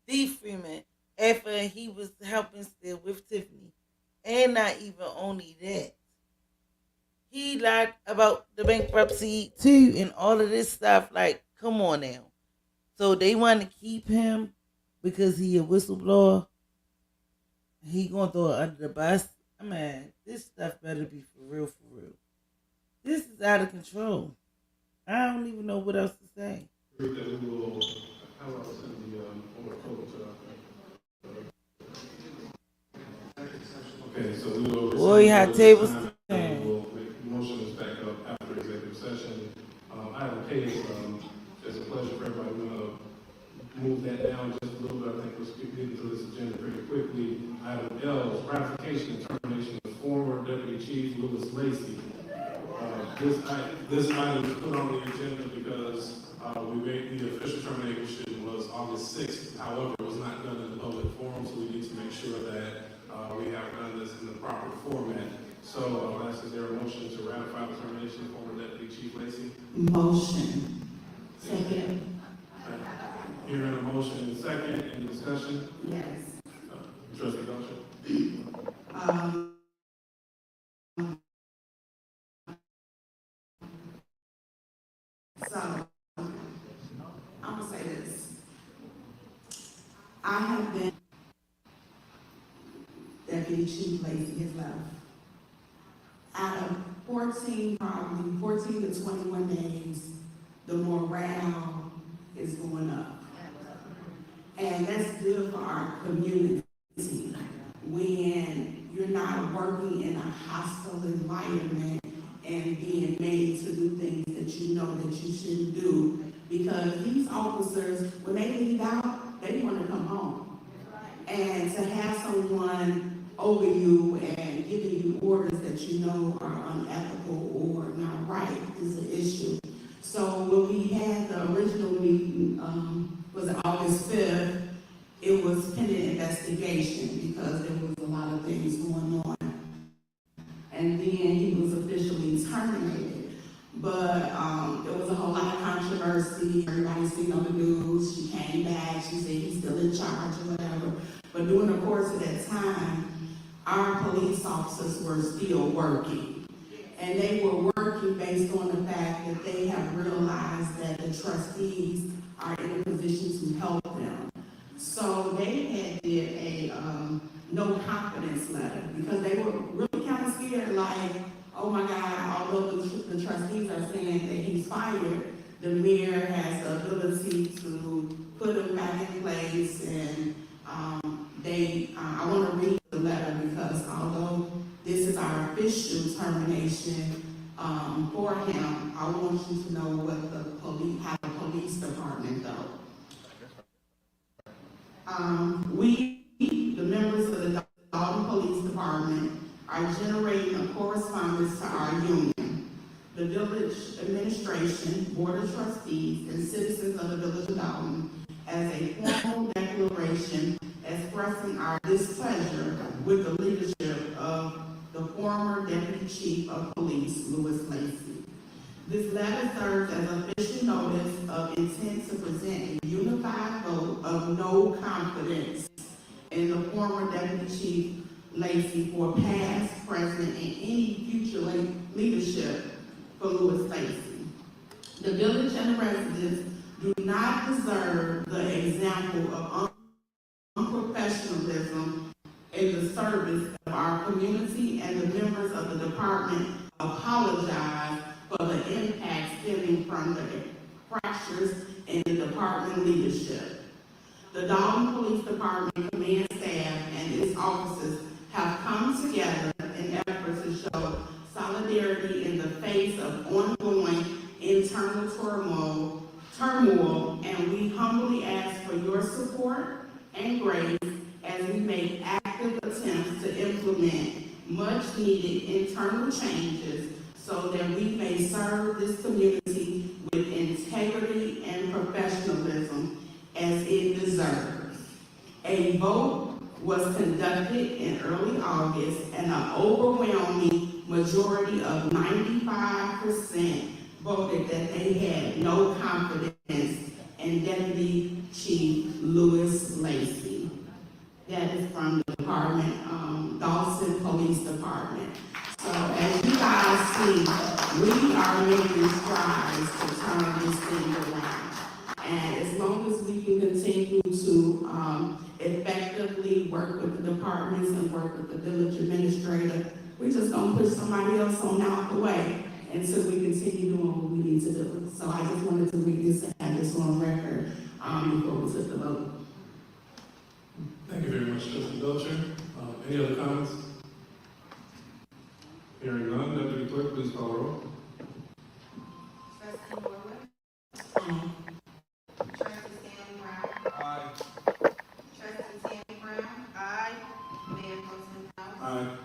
D. Freeman, after he was helping still with Tiffany? And not even only that, he lied about the bankruptcy too and all of this stuff. Like, come on now. So they want to keep him because he a whistleblower? He gonna throw it under the bus? I mean, this stuff better be for real, for real. This is out of control. I don't even know what else to say. Agree that we will, how else in the, order code to, okay, so we will. Boy, how tables turn. We'll make motions back up after executive session. Item K is, it's a pleasure for everybody. We're gonna move that down just a little bit. I think we're getting to this agenda pretty quickly. Item L is ratification and termination of former Deputy Chief Louis Lacy. This item was put on the agenda because we made the official termination was August 6th. However, it was not done in the public forum, so we need to make sure that we have done this in the proper format. So, I'll ask, is there a motion to ratify the termination of former Deputy Chief Lacy? Motion. Second. Hearing a motion and a second, any discussion? Yes. Trustee Dolton? So, I'm gonna say this. I have been Deputy Chief Lacy has left. Out of 14 to 21 days, the morale is going up. And that's good for our community. When you're not working in a hostile environment and being made to do things that you know that you shouldn't do, because these officers, when they leave out, they want to come home. And to have someone over you and giving you orders that you know are unethical or not right is an issue. So when we had the original meeting, was August 5th, it was pending investigation because there was a lot of things going on. And then he was officially terminated. But there was a whole lot of controversy. Everybody seen on the news. She came back. She said he's still in charge or whatever. But during the course of that time, our police officers were still working. And they were working based on the fact that they have realized that the trustees are in a position to help them. So they had did a no confidence letter because they were really kind of scared, like, oh my God, although the trustees are saying that he's fired, the mayor has the ability to put him back in place. And I want to read the letter because although this is our official termination for him, I want you to know what how the police department though. We, the members of the Dolton Police Department, are generating a correspondence to our union, the village administration, board of trustees, and citizens of the village of Dolton as a formal declaration expressing our displeasure with the leadership of the former Deputy Chief of Police, Louis Lacy. This letter serves as official notice of intent to present a unified vote of no confidence in the former Deputy Chief Lacy for past, present, and any future leadership for Louis Lacy. The village and the residents do not deserve the example of unprofessionalism in the community and the members of the department apologize for the impact stemming from the fractures in the department leadership. The Dolton Police Department command staff and its officers have come together in effort to show solidarity in the face of ongoing internal turmoil, and we humbly ask for your support and grace as we make active attempts to implement much-needed internal changes so that we may serve this community with integrity and professionalism as it deserves. A vote was conducted in early August, and an overwhelming majority of 95% voted that they had no confidence in Deputy Chief Lewis Lacey. That is from the department, Dolton Police Department. So as you guys see, we are making strides to turn this thing around. And as long as we can continue to effectively work with the departments and work with the village administrator, we're just gonna push somebody else on out the way until we continue doing what we need to do. So I just wanted to read this and have this on record before we took the vote. Thank you very much, Trustee Belcher. Any other comments? Hearing none, Deputy Clerk, please call the roll. Trustee Norwood. Trustee Stanley Brown. Aye. Trustee Tammy Brown. Aye. Mayor Pro Tem House. Aye.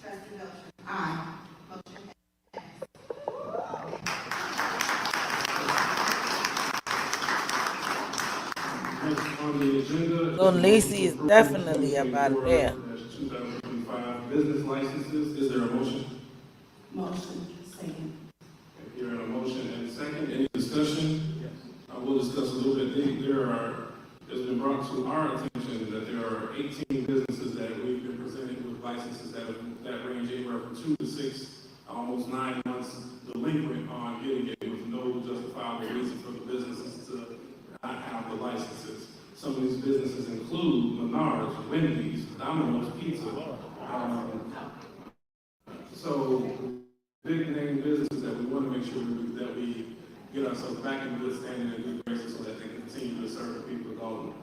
Trustee Belcher. Aye. Motion Next on the agenda. So Lacey is definitely up out of there. 2025 business licenses. Is there a motion? Motion, second. Hearing a motion and a second. Any discussion? Yes. I will discuss a little bit. It's been brought to our attention that there are 18 businesses that we've been presented with licenses that range anywhere from 2 to 6, almost 9 months delinquent on getting it with no justifiable reason for the businesses to not have the licenses. Some of these businesses include Menards, Wendy's, Domino's Pizza. So big name businesses that we want to make sure that we get ourselves back in good standing and good graces so that they can continue to serve the people of Dolton.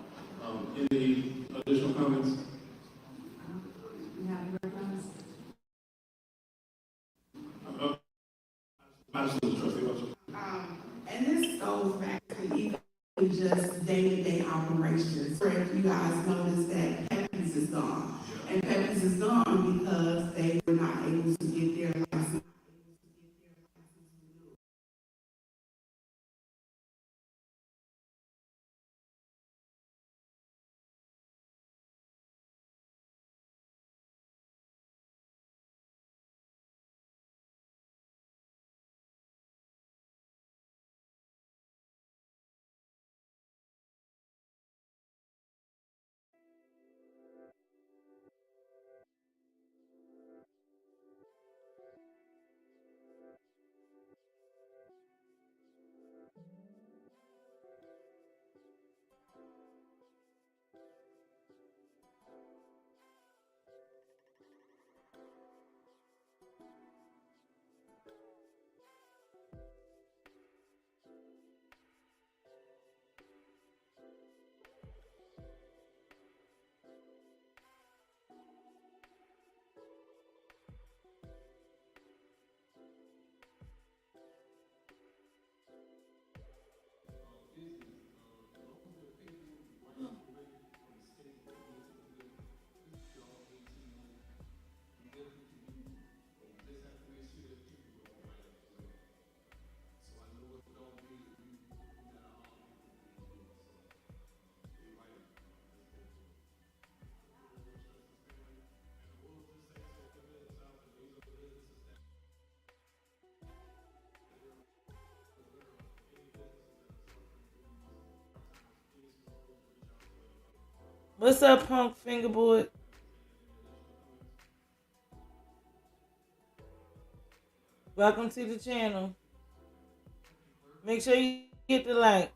Any additional comments? Absolutely, Trustee Belcher. And this goes back to even just day-to-day operations. Where if you guys notice that Peppi's is gone. And Peppi's is gone because they were not able to get their license. What's up, Punk Fingerboard? Welcome to the channel. Make sure you hit the like.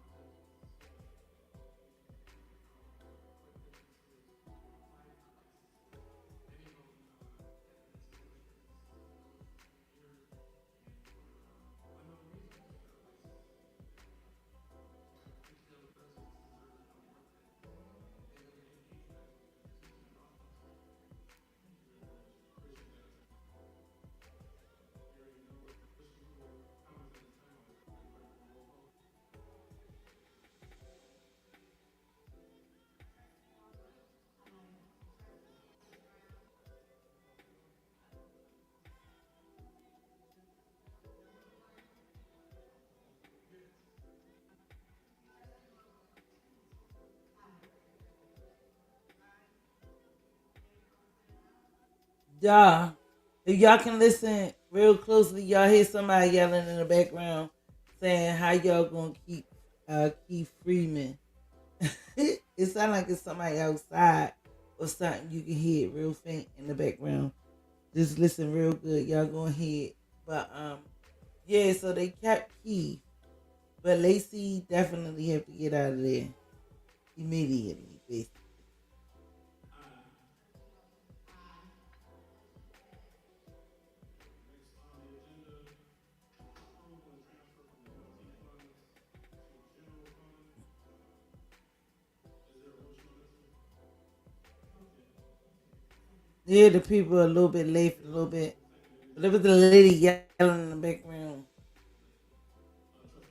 Y'all, if y'all can listen real closely, y'all hear somebody yelling in the background saying how y'all gonna keep Keith Freeman. It sounds like it's somebody outside or something. You can hear it real faint in the background. Just listen real good. Y'all gonna hear it. But yeah, so they kept Keith. But Lacey definitely have to get out of there immediately, basically. Next on the agenda, approval and transfer from the LT funds to general fund. Is there a motion on this one? Yeah, the people are a little bit late, a little bit. But there was a lady yelling in the background. Trustee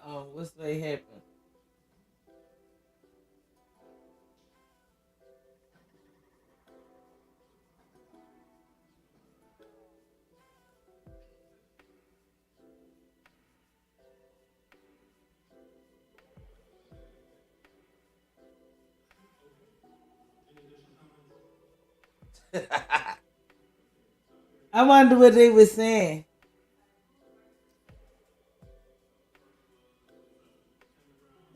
Homer. What's going to happen? Any additional comments? I wonder what they were saying. Cycle back to item number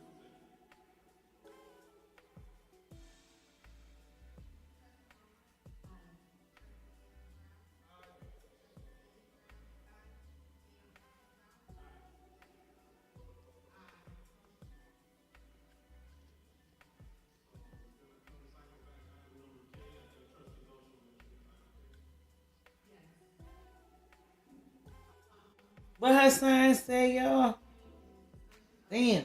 K. I think Trustee Dolton will introduce item K. What her sign say, y'all? Damn.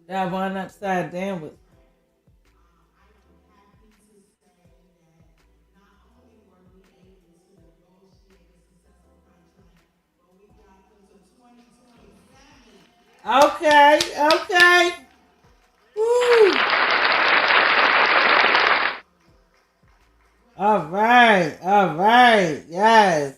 That one upside down with. Okay, okay. Woo. All right, yes.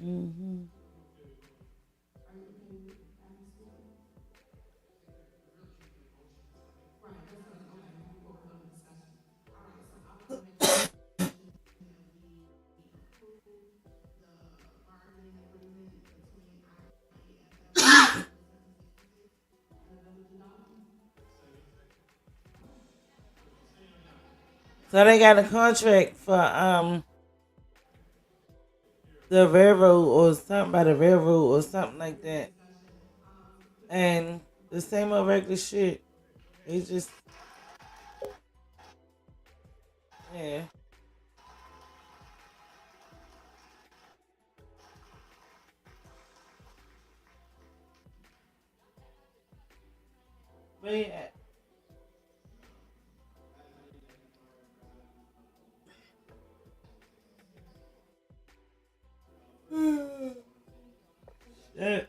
Mm-hmm. So they got a contract for the railroad or something by the railroad or something like that. And the same old regular shit. They just yeah. But yeah. Yeah.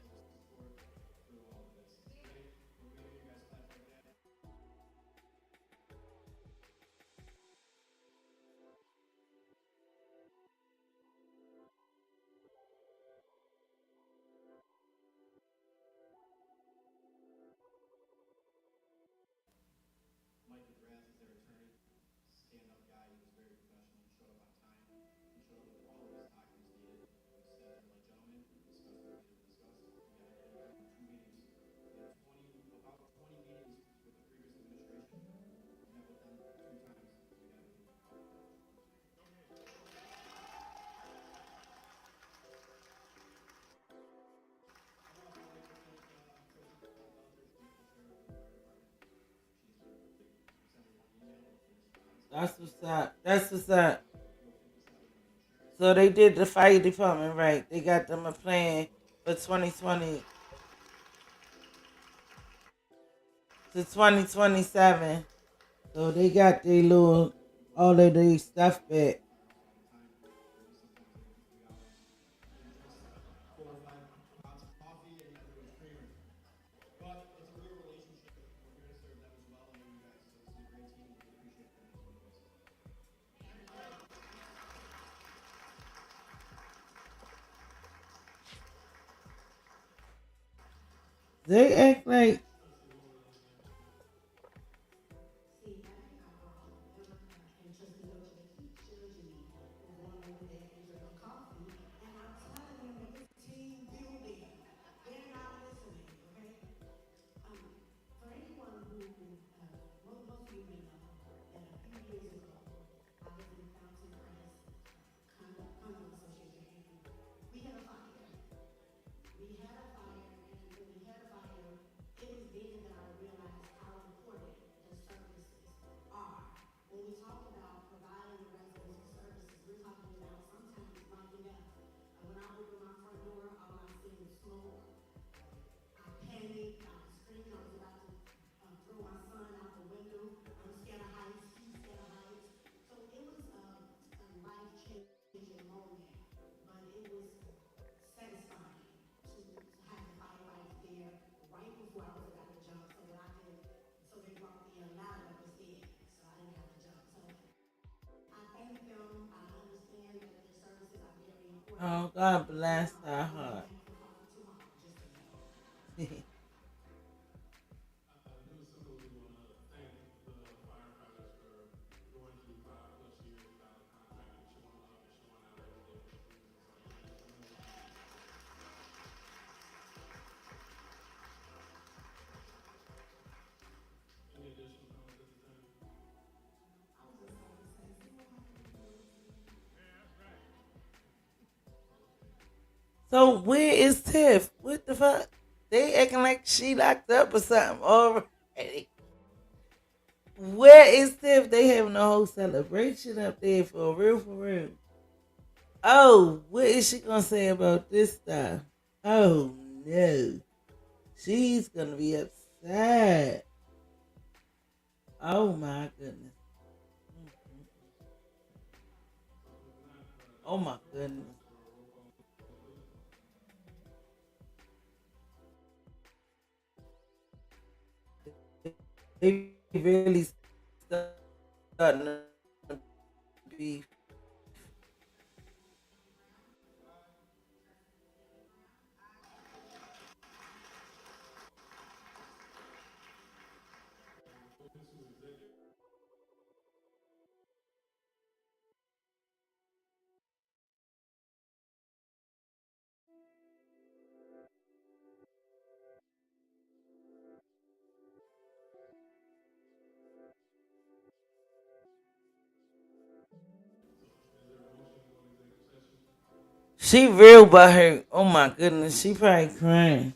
That's what's up. That's what's up. So they did the fire department right. They got them a plan for 2020 to 2027. So they got their little all of their stuff back. They act like oh God bless her heart. I do similarly want to thank the firefighters for going through 5+ years without a contract and showing up and showing out every day for the community. So I think that's tremendous. Any additional comments at the time? So where is Tiff? What the fuck? They acting like she locked up or something already. Where is Tiff? They having a whole celebration up there for real, for real. Oh, what is she gonna say about this stuff? Oh no, she's gonna be upset. Oh my goodness. Oh my goodness. They really starting to be. She real by her. Oh my goodness, she probably crying.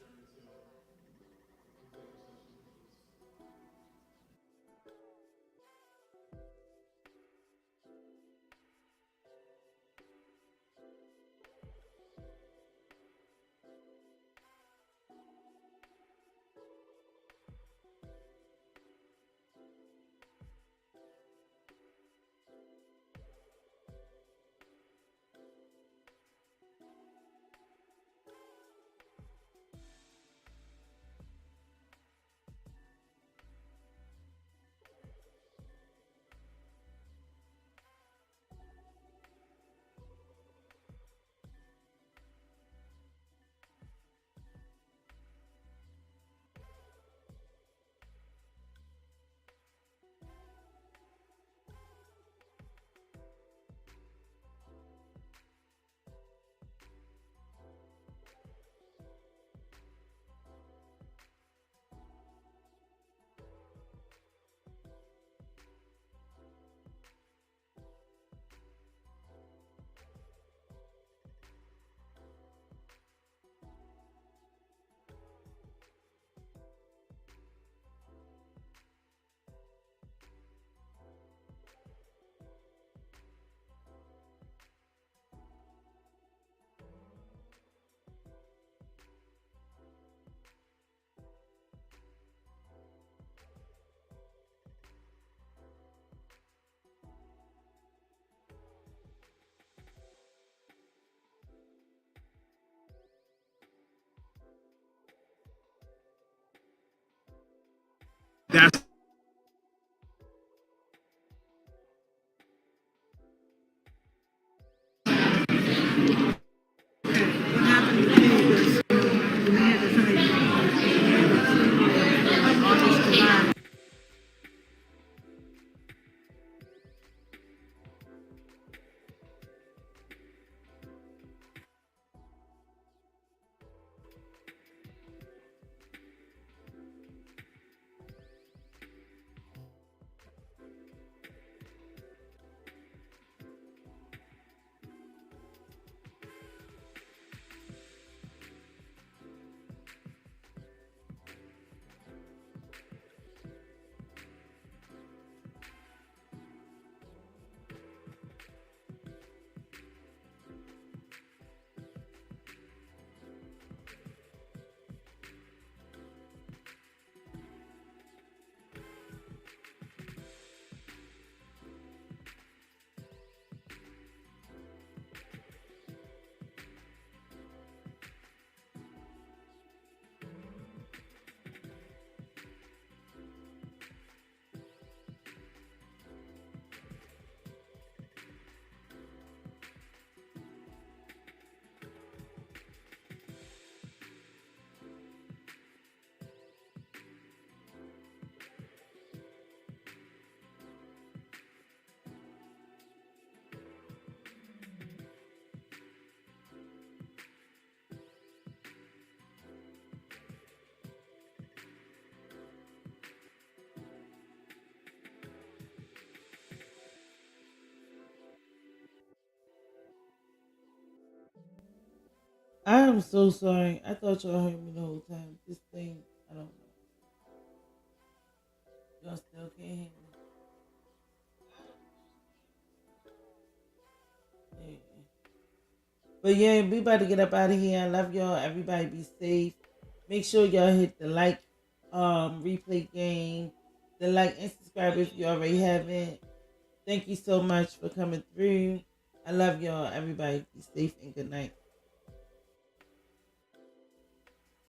I am so sorry. I thought y'all heard me the whole time. This thing, I don't know. Y'all still can't hear me. Yeah. But yeah, we about to get up out of here. I love y'all. Everybody be safe. Make sure y'all hit the like, replay game, the like and subscribe if you already haven't. Thank you so much for coming through. I love y'all. Everybody be safe and good night.